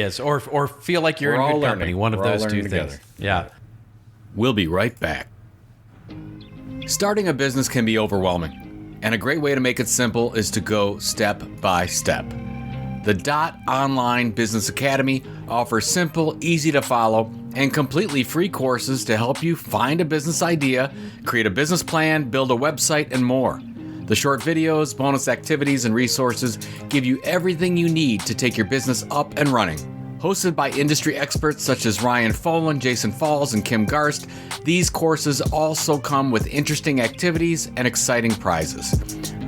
Speaker 2: is, or feel like you're in good company. One of those two things. Yeah.
Speaker 3: We'll be right back. Starting a business can be overwhelming, and a great way to make it simple is to go step by step. The Online Business Academy offers simple, easy to follow, and completely free courses to help you find a business idea, create a business plan, build a website, and more. The short videos, bonus activities, and resources give you everything you need to take your business up and running. Hosted by industry experts such as Ryan Folan, Jason Falls, and Kim Garst, these courses also come with interesting activities and exciting prizes.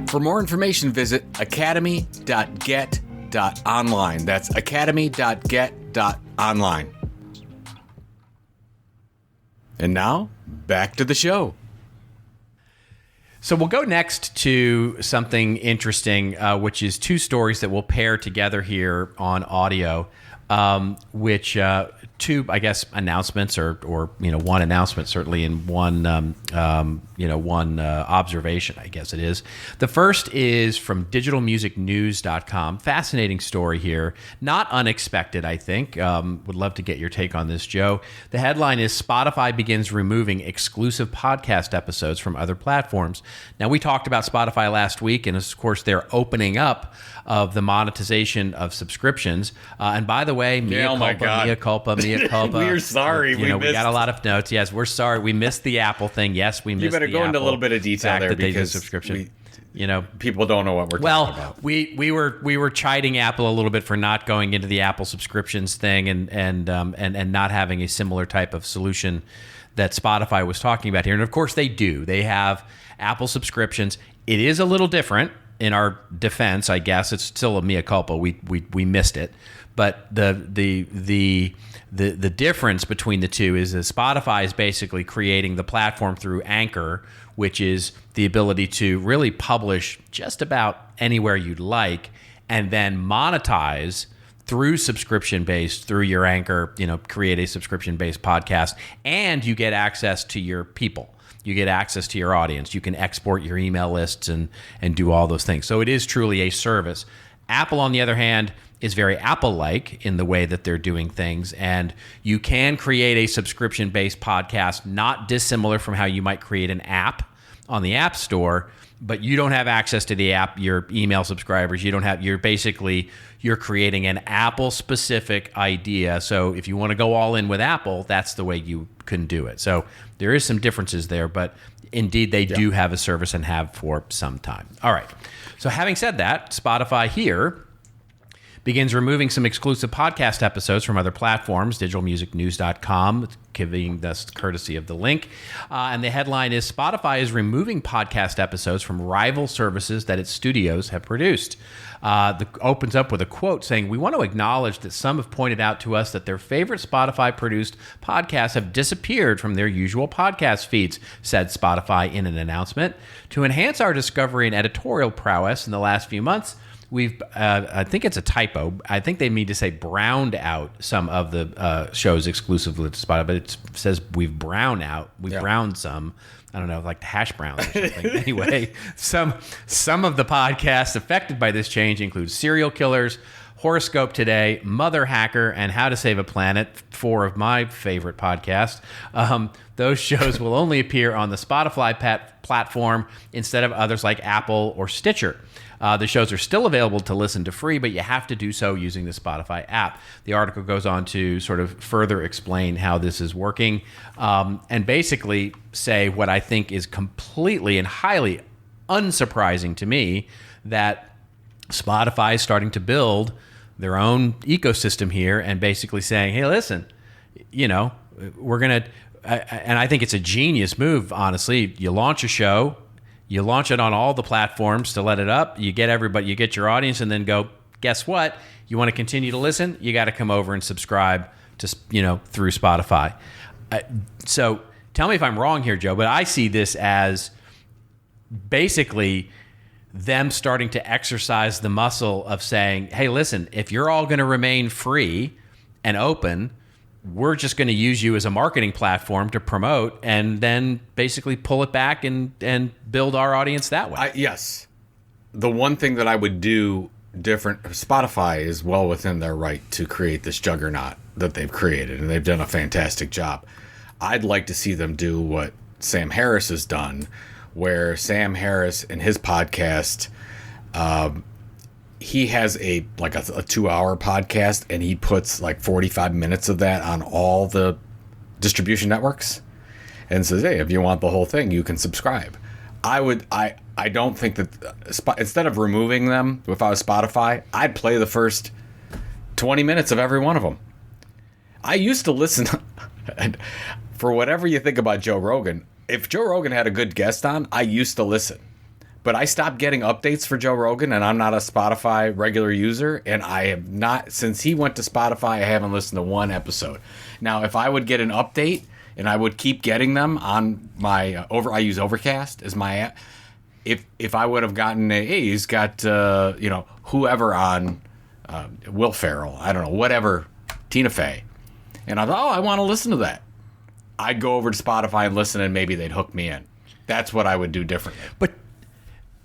Speaker 3: For more information, visit academy.get.online. That's academy.get.online. And now, back to the show.
Speaker 2: So we'll go next to something interesting, which is two stories that we'll pair together here on audio, which two, I guess, announcements or one announcement certainly, and one observation, I guess it is. The first is from digitalmusicnews.com. Fascinating story here, not unexpected, I think. Would love to get your take on this, Joe. The headline is Spotify begins removing exclusive podcast episodes from other platforms. Now, we talked about Spotify last week, and of course, they're opening up of the monetization of subscriptions. And by the way, mea culpa.
Speaker 3: We're sorry.
Speaker 2: We got a lot of notes. Yes, we're sorry. We missed the Apple thing. Yes, we missed the Apple.
Speaker 3: You better go into a little bit of detail there because
Speaker 2: subscription.
Speaker 3: People don't know what we're talking about.
Speaker 2: We were chiding Apple a little bit for not going into the Apple subscriptions thing and not having a similar type of solution that Spotify was talking about here. And of course they do. They have Apple subscriptions. It is a little different. In our defense, I guess it's still a mea culpa. We missed it, but the difference between the two is that Spotify is basically creating the platform through Anchor, which is the ability to really publish just about anywhere you'd like, and then monetize through subscription-based, through your Anchor, create a subscription-based podcast, and you get access to your people. You get access to your audience. You can export your email lists and do all those things. So it is truly a service. Apple, on the other hand, is very Apple-like in the way that they're doing things. And you can create a subscription-based podcast, not dissimilar from how you might create an app on the App Store, but you don't have access to the app, your email subscribers. You're creating an Apple-specific idea. So if you want to go all in with Apple, that's the way you can do it. So there is some differences there, but indeed they do have a service and have for some time. All right. So having said that, Spotify here begins removing some exclusive podcast episodes from other platforms, digitalmusicnews.com, giving us courtesy of the link. And the headline is Spotify is removing podcast episodes from rival services that its studios have produced. Opens up with a quote saying, "We want to acknowledge that some have pointed out to us that their favorite Spotify-produced podcasts have disappeared from their usual podcast feeds," said Spotify in an announcement. "To enhance our discovery and editorial prowess in the last few months, I think it's a typo. I think they mean to say browned out some of the shows exclusively to Spotify, but it says we've browned some. I don't know, like the hash browns or something. Anyway, some of the podcasts affected by this change include Serial Killers, Horoscope Today, Mother Hacker, and How to Save a Planet, 4 of my favorite podcasts. Those shows will only appear on the Spotify platform instead of others like Apple or Stitcher. The shows are still available to listen to free, but you have to do so using the Spotify app. The article goes on to sort of further explain how this is working, and basically say what I think is completely and highly unsurprising to me, that Spotify is starting to build their own ecosystem here and basically saying, hey, listen, we're going to, and I think it's a genius move, honestly. You launch a show, you launch it on all the platforms to let it up. You get everybody, you get your audience, and then go, guess what? You want to continue to listen? You got to come over and subscribe to, through Spotify. So tell me if I'm wrong here, Joe, but I see this as basically them starting to exercise the muscle of saying, hey, listen, if you're all going to remain free and open, we're just going to use you as a marketing platform to promote, and then basically pull it back and build our audience that way.
Speaker 3: Yes. The one thing that I would do different, Spotify is well within their right to create this juggernaut that they've created, and they've done a fantastic job. I'd like to see them do what Sam Harris has done, where Sam Harris in his podcast, he has a 2-hour podcast, and he puts like 45 minutes of that on all the distribution networks and says, hey, if you want the whole thing, you can subscribe. I don't think that instead of removing them, if I was Spotify, I'd play the first 20 minutes of every one of them. I used to listen for whatever you think about Joe Rogan. If Joe Rogan had a good guest on, I used to listen. But I stopped getting updates for Joe Rogan, and I'm not a Spotify regular user, and I have not, since he went to Spotify, I haven't listened to one episode. Now, if I would get an update, and I would keep getting them on my, I use Overcast as my app, if I would have gotten hey, he's got, whoever on, Will Ferrell, I don't know, whatever, Tina Fey, and I thought, I want to listen to that. I'd go over to Spotify and listen, and maybe they'd hook me in. That's what I would do differently.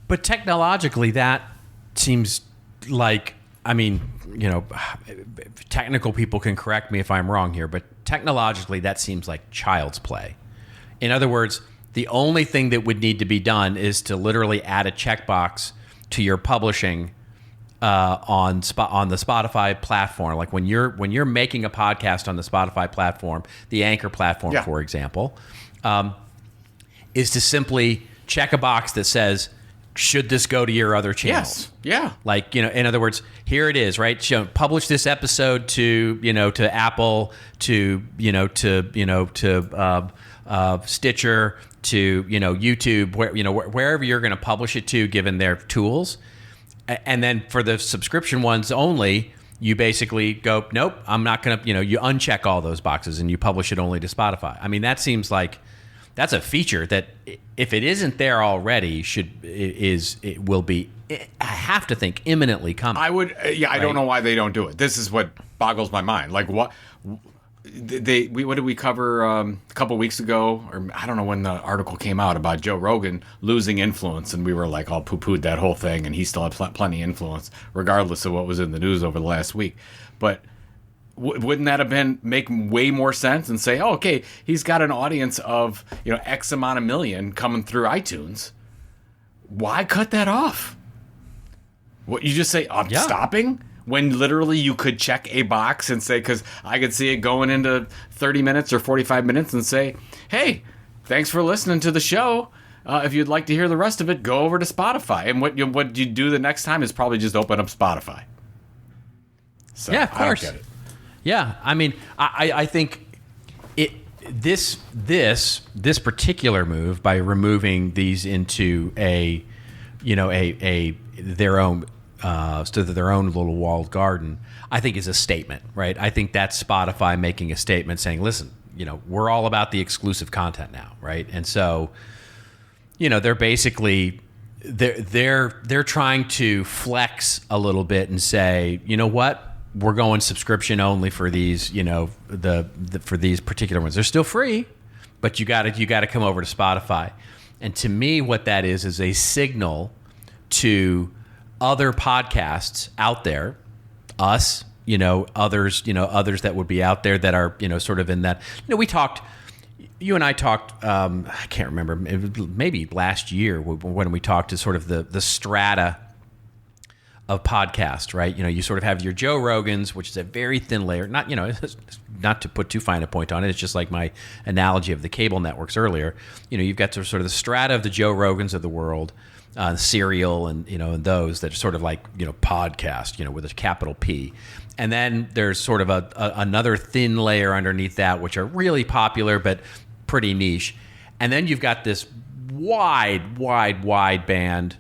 Speaker 2: But technologically, that seems like, technical people can correct me if I'm wrong here, but technologically, that seems like child's play. In other words, the only thing that would need to be done is to literally add a checkbox to your publishing on the Spotify platform. Like when you're making a podcast on the Spotify platform, the Anchor platform, for example, is to simply check a box that says, should this go to your other channels?
Speaker 3: Yes. Yeah.
Speaker 2: In other words, here it is, right? Publish this episode to Apple, to Stitcher, to YouTube, wherever you're going to publish it to, given their tools. And then for the subscription ones only, you basically go, nope, I'm not going to, you uncheck all those boxes and you publish it only to Spotify. I mean, that seems like that's a feature that, if it isn't there already, it will be, I have to think, imminently coming.
Speaker 3: I would, I don't know why they don't do it. This is what boggles my mind. Like, what did we cover a couple weeks ago, or I don't know when the article came out about Joe Rogan losing influence, and we were like all poo-pooed that whole thing, and he still had plenty of influence regardless of what was in the news over the last week. But wouldn't that have make way more sense and say, oh, okay, he's got an audience of X amount of million coming through iTunes. Why cut that off? What, you just say, I'm stopping? When literally you could check a box and say, because I could see it going into 30 minutes or 45 minutes and say, hey, thanks for listening to the show. If you'd like to hear the rest of it, go over to Spotify. And what you do the next time is probably just open up Spotify. So,
Speaker 2: yeah, of course.
Speaker 3: I don't get it.
Speaker 2: Yeah, I mean, I think this particular move, by removing these into their own little walled garden, I think is a statement, right? I think that's Spotify making a statement saying, listen, we're all about the exclusive content now, right? And so, they're basically they're trying to flex a little bit and say, you know what, we're going subscription only for these, for these particular ones. They're still free, but you got to come over to Spotify. And to me, what that is a signal to other podcasts out there, us, others that would be out there that are, sort of in that, you and I talked, I can't remember, maybe last year when we talked to sort of the strata of podcast, right? You sort of have your Joe Rogans, which is a very thin layer, not to put too fine a point on it. It's just like my analogy of the cable networks earlier. You've got sort of the strata of the Joe Rogans of the world, Serial and, and those that are sort of like, podcast, with a capital P. And then there's sort of another thin layer underneath that, which are really popular, but pretty niche. And then you've got this wide band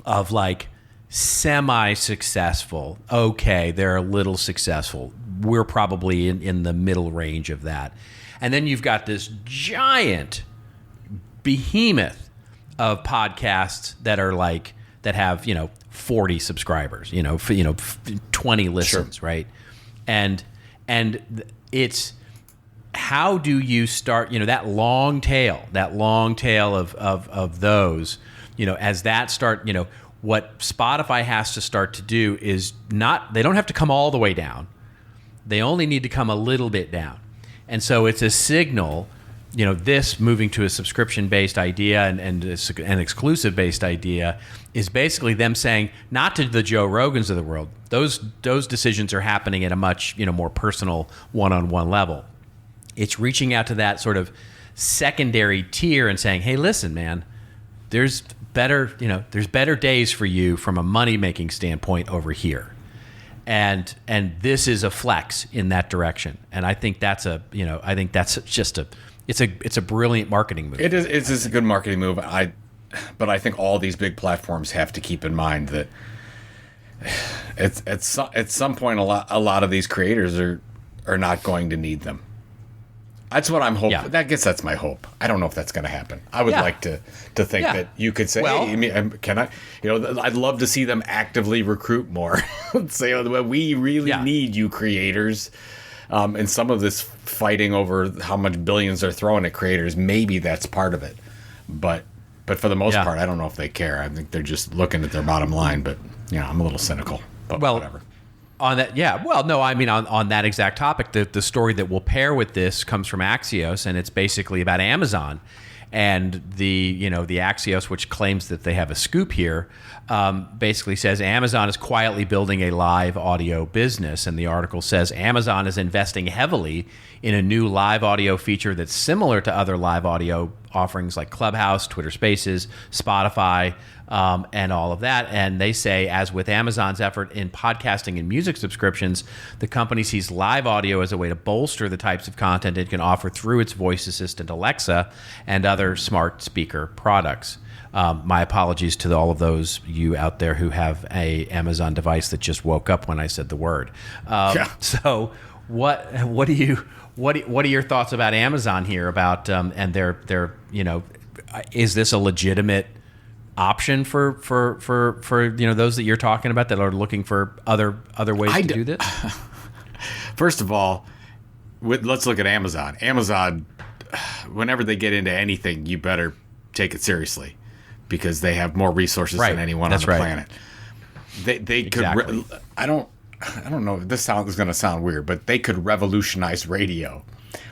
Speaker 2: of like semi-successful. Okay, they're a little successful. We're probably in the middle range of that. And then you've got this giant behemoth of podcasts that are like, that have, 40 subscribers, 20 listens, sure. Right? And it's, how do you start, that long tail of those, as that start, what Spotify has to start to do is they don't have to come all the way down. They only need to come a little bit down. And so it's a signal, this moving to a subscription-based idea and an exclusive-based idea is basically them saying, not to the Joe Rogans of the world, those decisions are happening at a much, more personal one-on-one level. It's reaching out to that sort of secondary tier and saying, hey, listen, man, there's better days for you from a money-making standpoint over here. And this is a flex in that direction. And I think that's it's a brilliant marketing move.
Speaker 3: It is. It's a good marketing move. But I think all these big platforms have to keep in mind that at some point a lot of these creators are not going to need them. That's what I'm hoping. Yeah. That's my hope. I don't know if that's going to happen. I would like to think that you could say, hey, can I? I'd love to see them actively recruit more. Say, we really need you creators. And some of this fighting over how much billions they're throwing at creators, maybe that's part of it. But for the most part, I don't know if they care. I think they're just looking at their bottom line. But I'm a little cynical. But whatever.
Speaker 2: On that, on that exact topic, the story that will pair with this comes from Axios, and it's basically about Amazon. And the Axios, which claims that they have a scoop here, basically says Amazon is quietly building a live audio business. And the article says Amazon is investing heavily in a new live audio feature that's similar to other live audio offerings like Clubhouse, Twitter Spaces, Spotify, and all of that. And they say, as with Amazon's effort in podcasting and music subscriptions, the company sees live audio as a way to bolster the types of content it can offer through its voice assistant Alexa and other smart speaker products. My apologies to all of those you out there who have a Amazon device that just woke up when I said the word. So what are your thoughts about Amazon here about and their is this a legitimate option for those that you're talking about that are looking for other ways to do this?
Speaker 3: First of all, let's look at Amazon. Amazon, whenever they get into anything, you better take it seriously because they have more resources than anyone on the planet. They could. Exactly. I don't know. This is going to sound weird, but they could revolutionize radio.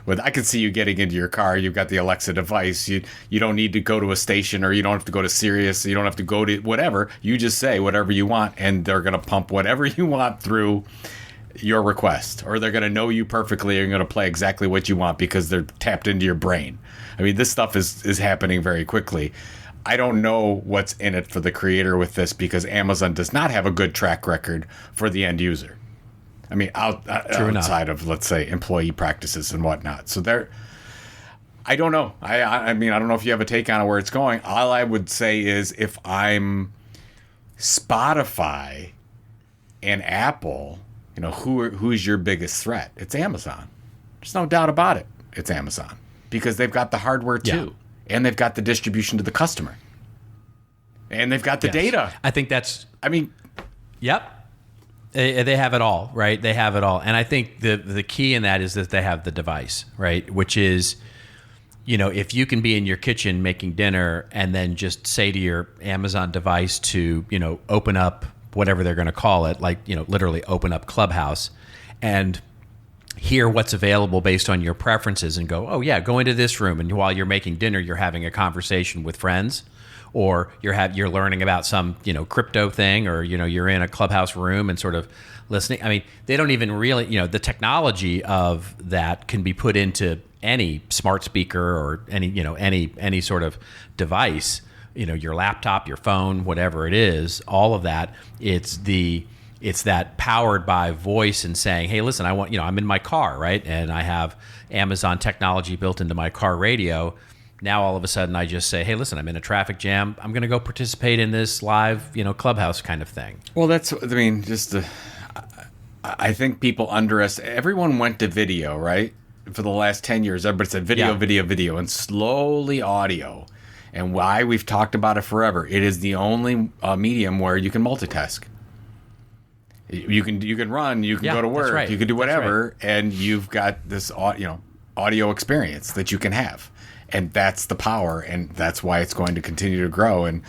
Speaker 3: I could see you getting into your car. You've got the Alexa device. You don't need to go to a station, or you don't have to go to Sirius. You don't have to go to whatever. You just say whatever you want, and they're going to pump whatever you want through your request, or they're going to know you perfectly and going to play exactly what you want because they're tapped into your brain. I mean, this stuff is happening very quickly. I don't know what's in it for the creator with this because Amazon does not have a good track record for the end user. I mean, outside of, let's say, employee practices and whatnot. So I don't know. I mean, I don't know if you have a take on where it's going. All I would say is if I'm Spotify and Apple, who's your biggest threat? It's Amazon. There's no doubt about it. It's Amazon because they've got the hardware too, and they've got the distribution to the customer. And they've got the
Speaker 2: Yes.
Speaker 3: data.
Speaker 2: I think that's
Speaker 3: I mean,
Speaker 2: Yep. They have it all, right? They have it all. And I think the key in that is that they have the device, right? Which is, if you can be in your kitchen making dinner and then just say to your Amazon device to, open up whatever they're going to call it, like, literally open up Clubhouse and hear what's available based on your preferences and go, oh yeah, go into this room. And while you're making dinner, you're having a conversation with friends, or you're learning about some, crypto thing, or, you're in a Clubhouse room and sort of listening. I mean, they don't even really, the technology of that can be put into any smart speaker or any sort of device, your laptop, your phone, whatever it is, all of that. It's that powered by voice and saying, hey, listen, I'm in my car, right? And I have Amazon technology built into my car radio. Now, all of a sudden, I just say, hey, listen, I'm in a traffic jam. I'm going to go participate in this live, Clubhouse kind of thing.
Speaker 3: well, I think people underestimate. Everyone went to video, right? For the last 10 years, everybody said video,
Speaker 2: Yeah.
Speaker 3: video, and slowly audio. And why we've talked about it forever. It is the only medium where you can multitask. You can run, you can
Speaker 2: Yeah,
Speaker 3: go to
Speaker 2: that's
Speaker 3: work,
Speaker 2: right.
Speaker 3: you can do
Speaker 2: That's
Speaker 3: whatever, and you've got this audio experience that you can have, and that's the power, and that's why it's going to continue to grow. And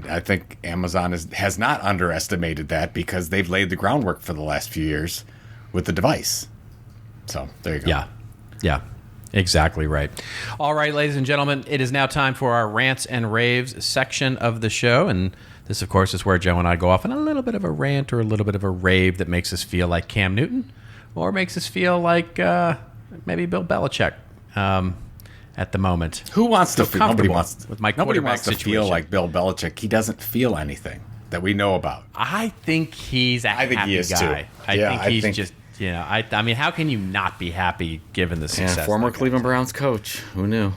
Speaker 3: I think Amazon has not underestimated that, because they've laid the groundwork for the last few years with the device. So there you go.
Speaker 2: Yeah, exactly right. All right, ladies and gentlemen, it is now time for our rants and raves section of the show. And this, of course, is where Joe and I go off on a little bit of a rant or a little bit of a rave that makes us feel like Cam Newton, or makes us feel like maybe Bill Belichick at the moment.
Speaker 3: Who wants to feel? Nobody
Speaker 2: comfortable
Speaker 3: wants
Speaker 2: with my
Speaker 3: nobody
Speaker 2: quarterback
Speaker 3: wants to feel
Speaker 2: situation.
Speaker 3: like Bill Belichick. He doesn't feel anything that we know about.
Speaker 2: I think he's a
Speaker 3: I think
Speaker 2: happy
Speaker 3: he is,
Speaker 2: guy.
Speaker 3: too.
Speaker 2: I
Speaker 3: Yeah,
Speaker 2: think
Speaker 3: I
Speaker 2: he's
Speaker 3: think-
Speaker 2: just, I mean, how can you not be happy given the success?
Speaker 3: Yeah, former
Speaker 2: that guy?
Speaker 3: Cleveland Browns coach. Who knew?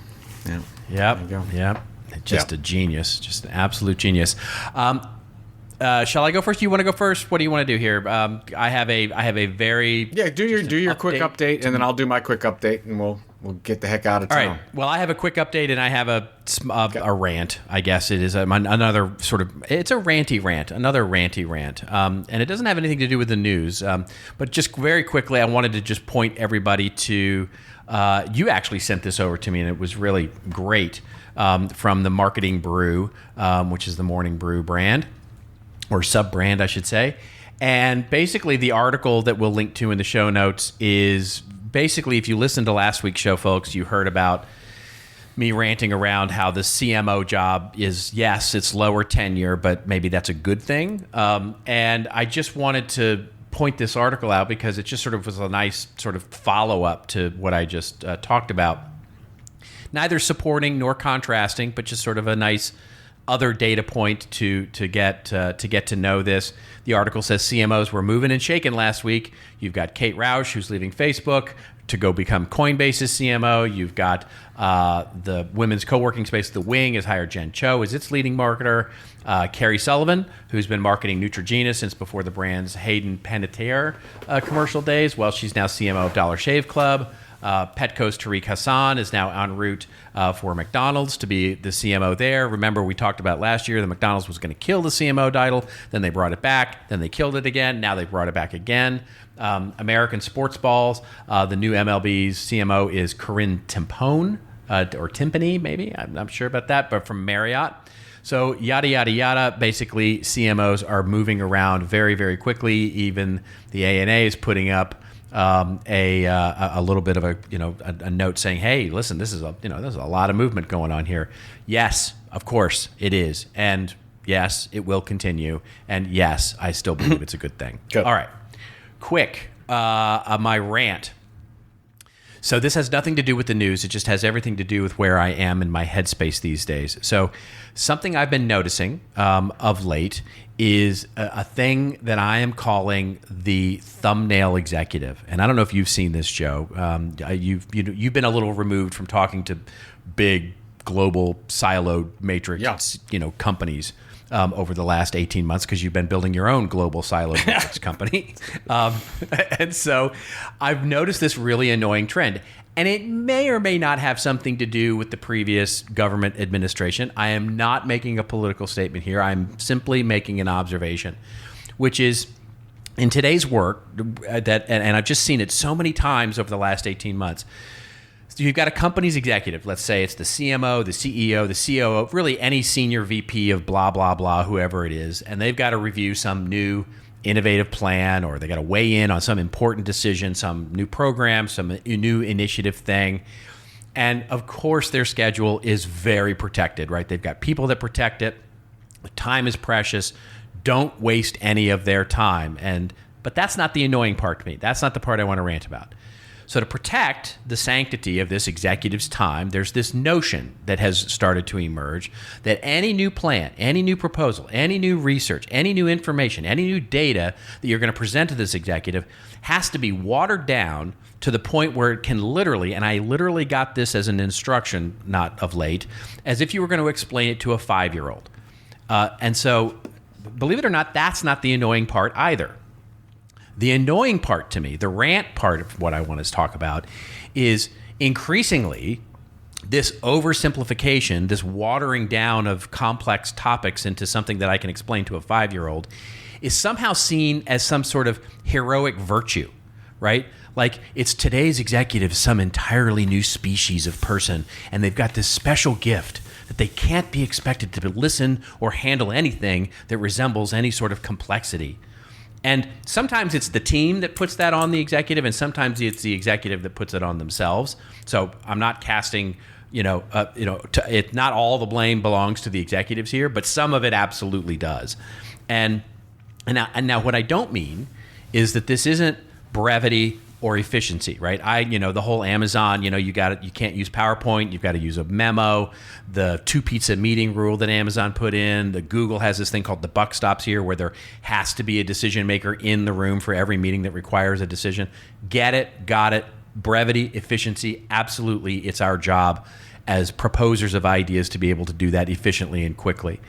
Speaker 3: Yeah.
Speaker 2: Yep.
Speaker 3: There you go.
Speaker 2: Yep. Just
Speaker 3: Yeah.
Speaker 2: a genius. Just an absolute genius. Shall I go first? You want to go first? What do you want to do here? I have a very
Speaker 3: Yeah, do your quick update, and then I'll do my quick update, and we'll get the heck out of
Speaker 2: All
Speaker 3: town.
Speaker 2: right. Well, I have a quick update, and I have a rant. I guess it is another sort of. It's a ranty rant, another ranty rant, and it doesn't have anything to do with the news. But just very quickly, I wanted to just point everybody to. You actually sent this over to me, and it was really great, from the Marketing Brew, which is the Morning Brew brand, or sub-brand, I should say. And basically, the article that we'll link to in the show notes is basically, if you listened to last week's show, folks, you heard about me ranting around how the CMO job is, yes, it's lower tenure, but maybe that's a good thing. And I just wanted to point this article out because it just sort of was a nice sort of follow-up to what I just talked about. Neither supporting nor contrasting, but just sort of a nice other data point to get to know this. The article says CMOs were moving and shaking last week. You've got Kate Roush, who's leaving Facebook to go become Coinbase's CMO. You've got the women's co-working space, The Wing, has hired Jen Cho as its leading marketer. Carrie Sullivan, who's been marketing Neutrogena since before the brand's Hayden Panettiere commercial days. Well, she's now CMO of Dollar Shave Club. Petco's Tariq Hassan is now en route for McDonald's to be the CMO there. Remember, we talked about last year that McDonald's was going to kill the CMO title. Then they brought it back. Then they killed it again. Now they brought it back again. American Sports Balls, the new MLB's CMO is Corinne Timpone, or Timpani, maybe. I'm not sure about that, but from Marriott. So yada, yada, yada. Basically, CMOs are moving around very, very quickly. Even the ANA is putting up a little bit of a note saying, hey, listen, there's a lot of movement going on here. Yes, of course it is. And yes, it will continue. And yes, I still believe it's a good thing.
Speaker 3: Good.
Speaker 2: All right. Quick, my rant. So this has nothing to do with the news. It just has everything to do with where I am in my headspace these days. So something I've been noticing of late is a thing that I am calling the thumbnail executive. And I don't know if you've seen this, Joe. You've been a little removed from talking to big global siloed matrix companies over the last 18 months because you've been building your own global siloed matrix company. And so I've noticed this really annoying trend. And it may or may not have something to do with the previous government administration. I am not making a political statement here. I'm simply making an observation, which is in today's work, and I've just seen it so many times over the last 18 months. So you've got a company's executive. Let's say it's the CMO, the CEO, the COO, really any senior VP of blah, blah, blah, whoever it is. And they've got to review some new innovative plan, or they got to weigh in on some important decision, some new program, some new initiative thing. And of course, their schedule is very protected, right? They've got people that protect it. The time is precious. Don't waste any of their time. But that's not the annoying part to me. That's not the part I want to rant about. So to protect the sanctity of this executive's time, there's this notion that has started to emerge that any new plan, any new proposal, any new research, any new information, any new data that you're going to present to this executive has to be watered down to the point where it can literally, and I literally got this as an instruction, not of late, as if you were going to explain it to a 5-year-old. And so, believe it or not, that's not the annoying part either. The annoying part to me, the rant part of what I want to talk about, is increasingly this oversimplification, this watering down of complex topics into something that I can explain to a 5-year-old is somehow seen as some sort of heroic virtue, right? Like it's today's executive, some entirely new species of person, and they've got this special gift that they can't be expected to listen or handle anything that resembles any sort of complexity. And sometimes it's the team that puts that on the executive, and sometimes it's the executive that puts it on themselves. So I'm not casting, it. Not all the blame belongs to the executives here, but some of it absolutely does. And now, what I don't mean is that this isn't brevity or efficiency, right? The whole Amazon, you can't use PowerPoint, you've got to use a memo, the 2-pizza meeting rule that Amazon put in, the Google has this thing called the buck stops here, where there has to be a decision maker in the room for every meeting that requires a decision. Get it, got it, brevity, efficiency, absolutely, it's our job as proposers of ideas to be able to do that efficiently and quickly.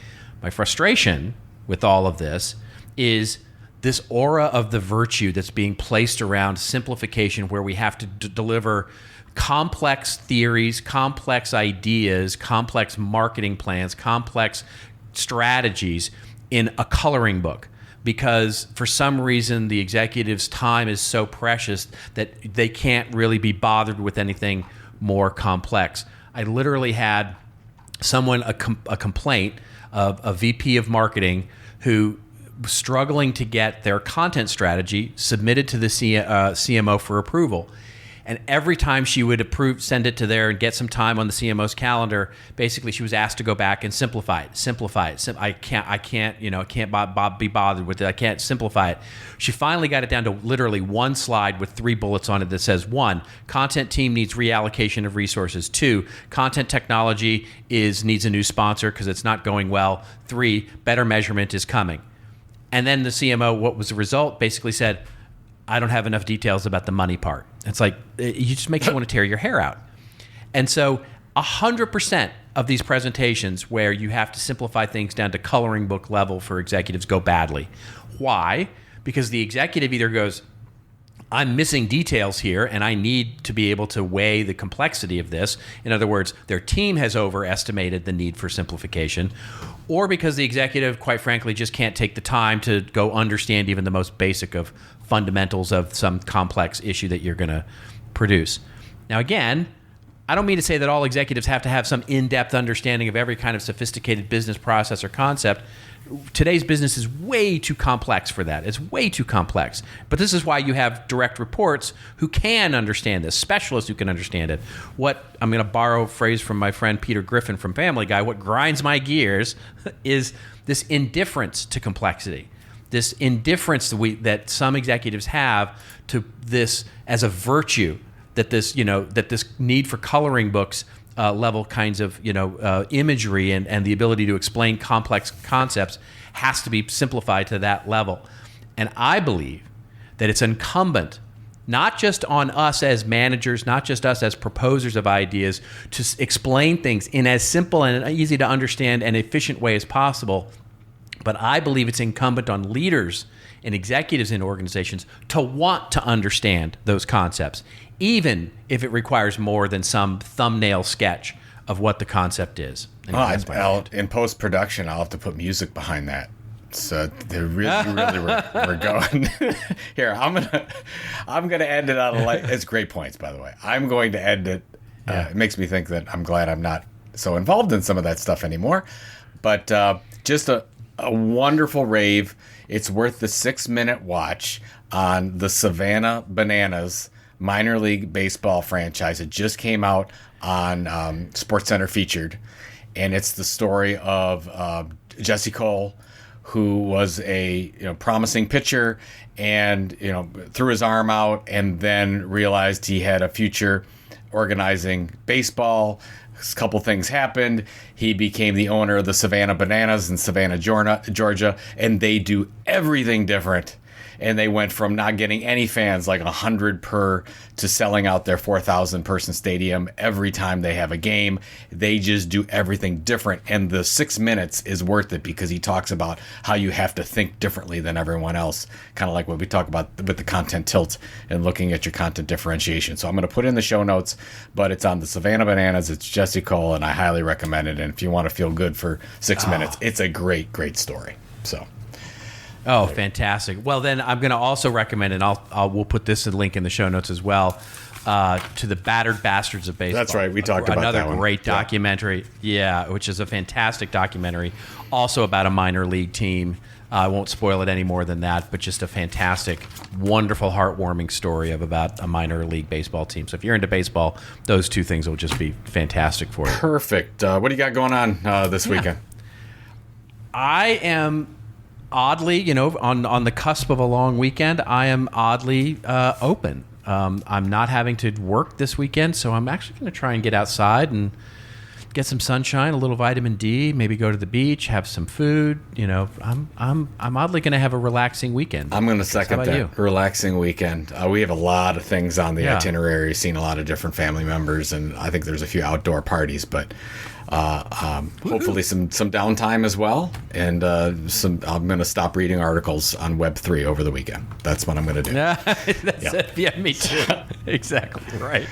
Speaker 2: My frustration with all of this is this aura of the virtue that's being placed around simplification, where we have to deliver complex theories, complex ideas, complex marketing plans, complex strategies in a coloring book. Because for some reason, the executive's time is so precious that they can't really be bothered with anything more complex. I literally had someone, a complaint of a VP of marketing who struggling to get their content strategy submitted to the CMO for approval. And every time she would send it to there and get some time on the CMO's calendar, basically she was asked to go back and simplify it. I can't be bothered with it. I can't simplify it. She finally got it down to literally one slide with 3 bullets on it that says, 1, content team needs reallocation of resources. 2, content technology needs a new sponsor because it's not going well. 3, better measurement is coming. And then the CMO, what was the result? Basically said, I don't have enough details about the money part. It's like, it just makes you want to tear your hair out. And so 100% of these presentations where you have to simplify things down to coloring book level for executives go badly. Why? Because the executive either goes, I'm missing details here and I need to be able to weigh the complexity of this. In other words, their team has overestimated the need for simplification, or because the executive, quite frankly, just can't take the time to go understand even the most basic of fundamentals of some complex issue that you're going to produce. Now, again, I don't mean to say that all executives have to have some in-depth understanding of every kind of sophisticated business process or concept. Today's business is way too complex for that. It's way too complex. But this is why you have direct reports who can understand this, specialists who can understand it. What, I'm going to borrow a phrase from my friend Peter Griffin from Family Guy, what grinds my gears is this indifference to complexity. This indifference that some executives have to this as a virtue, that this need for coloring books level kinds of imagery and the ability to explain complex concepts has to be simplified to that level. And I believe that it's incumbent not just on us as managers, not just us as proposers of ideas, to explain things in as simple and easy to understand and efficient way as possible, But I believe it's incumbent on leaders and executives in organizations to want to understand those concepts, even if it requires more than some thumbnail sketch of what the concept is.
Speaker 3: In post-production, I'll have to put music behind that. So they really we're going here. I'm gonna end it on a light. It's great points, by the way. I'm going to end it. It makes me think that I'm glad I'm not so involved in some of that stuff anymore. But just a wonderful rave. It's worth the 6-minute watch on the Savannah Bananas minor league baseball franchise. It just came out on SportsCenter Featured, and it's the story of Jesse Cole, who was a promising pitcher and threw his arm out and then realized he had a future organizing baseball. A couple things happened. He became the owner of the Savannah Bananas in Savannah, Georgia, and they do everything different. And they went from not getting any fans, like 100 per, to selling out their 4,000 person stadium every time they have a game. They just do everything different. And the 6 minutes is worth it because he talks about how you have to think differently than everyone else. Kind of like what we talk about with the content tilt and looking at your content differentiation. So I'm going to put it in the show notes, but it's on the Savannah Bananas. It's Jesse Cole, and I highly recommend it. And if you want to feel good for 6 minutes, it's a great, great story. So.
Speaker 2: Oh, fantastic. Well, then I'm going to also recommend, and we'll put this link in the show notes as well, to the Battered Bastards of Baseball.
Speaker 3: That's right. We talked about that one.
Speaker 2: Another great documentary. Yeah, which is a fantastic documentary, also about a minor league team. I won't spoil it any more than that, but just a fantastic, wonderful, heartwarming story about a minor league baseball team. So if you're into baseball, those two things will just be fantastic for you.
Speaker 3: Perfect. What do you got going on this weekend?
Speaker 2: I am... oddly, on the cusp of a long weekend, I am oddly open. I'm not having to work this weekend, so I'm actually going to try and get outside and get some sunshine, a little vitamin D, maybe go to the beach, have some food. I'm oddly going to have a relaxing weekend.
Speaker 3: I'm going to second that. You? Relaxing weekend. We have a lot of things on the itinerary, seen a lot of different family members, and I think there's a few outdoor parties, but hopefully some downtime as well, and I'm going to stop reading articles on Web3 over the weekend. That's what I'm going to do.
Speaker 2: Yeah, me too. Exactly right.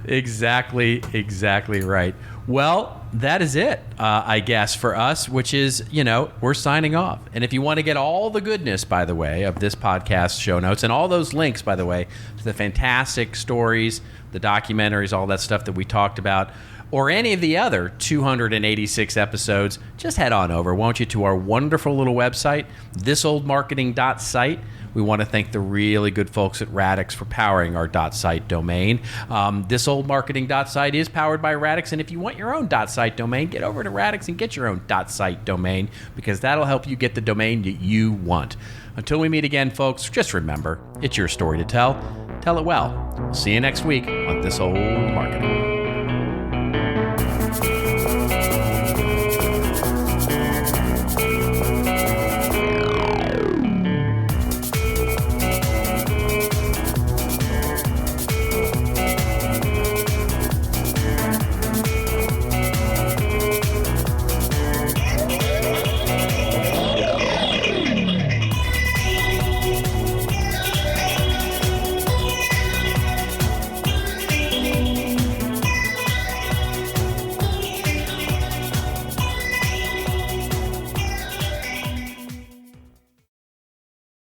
Speaker 2: Exactly right. Well, that is it, I guess, for us, which is, we're signing off. And if you want to get all the goodness, by the way, of this podcast show notes and all those links, by the way, to the fantastic stories, the documentaries, all that stuff that we talked about, or any of the other 286 episodes, just head on over, won't you, to our wonderful little website, ThisOldMarketing.site. We want to thank the really good folks at Radix for powering our .site domain. ThisOldMarketing.site is powered by Radix, and if you want your own .site domain, get over to Radix and get your own .site domain, because that'll help you get the domain that you want. Until we meet again, folks, just remember, it's your story to tell. Tell it well. We'll see you next week on This Old Marketing.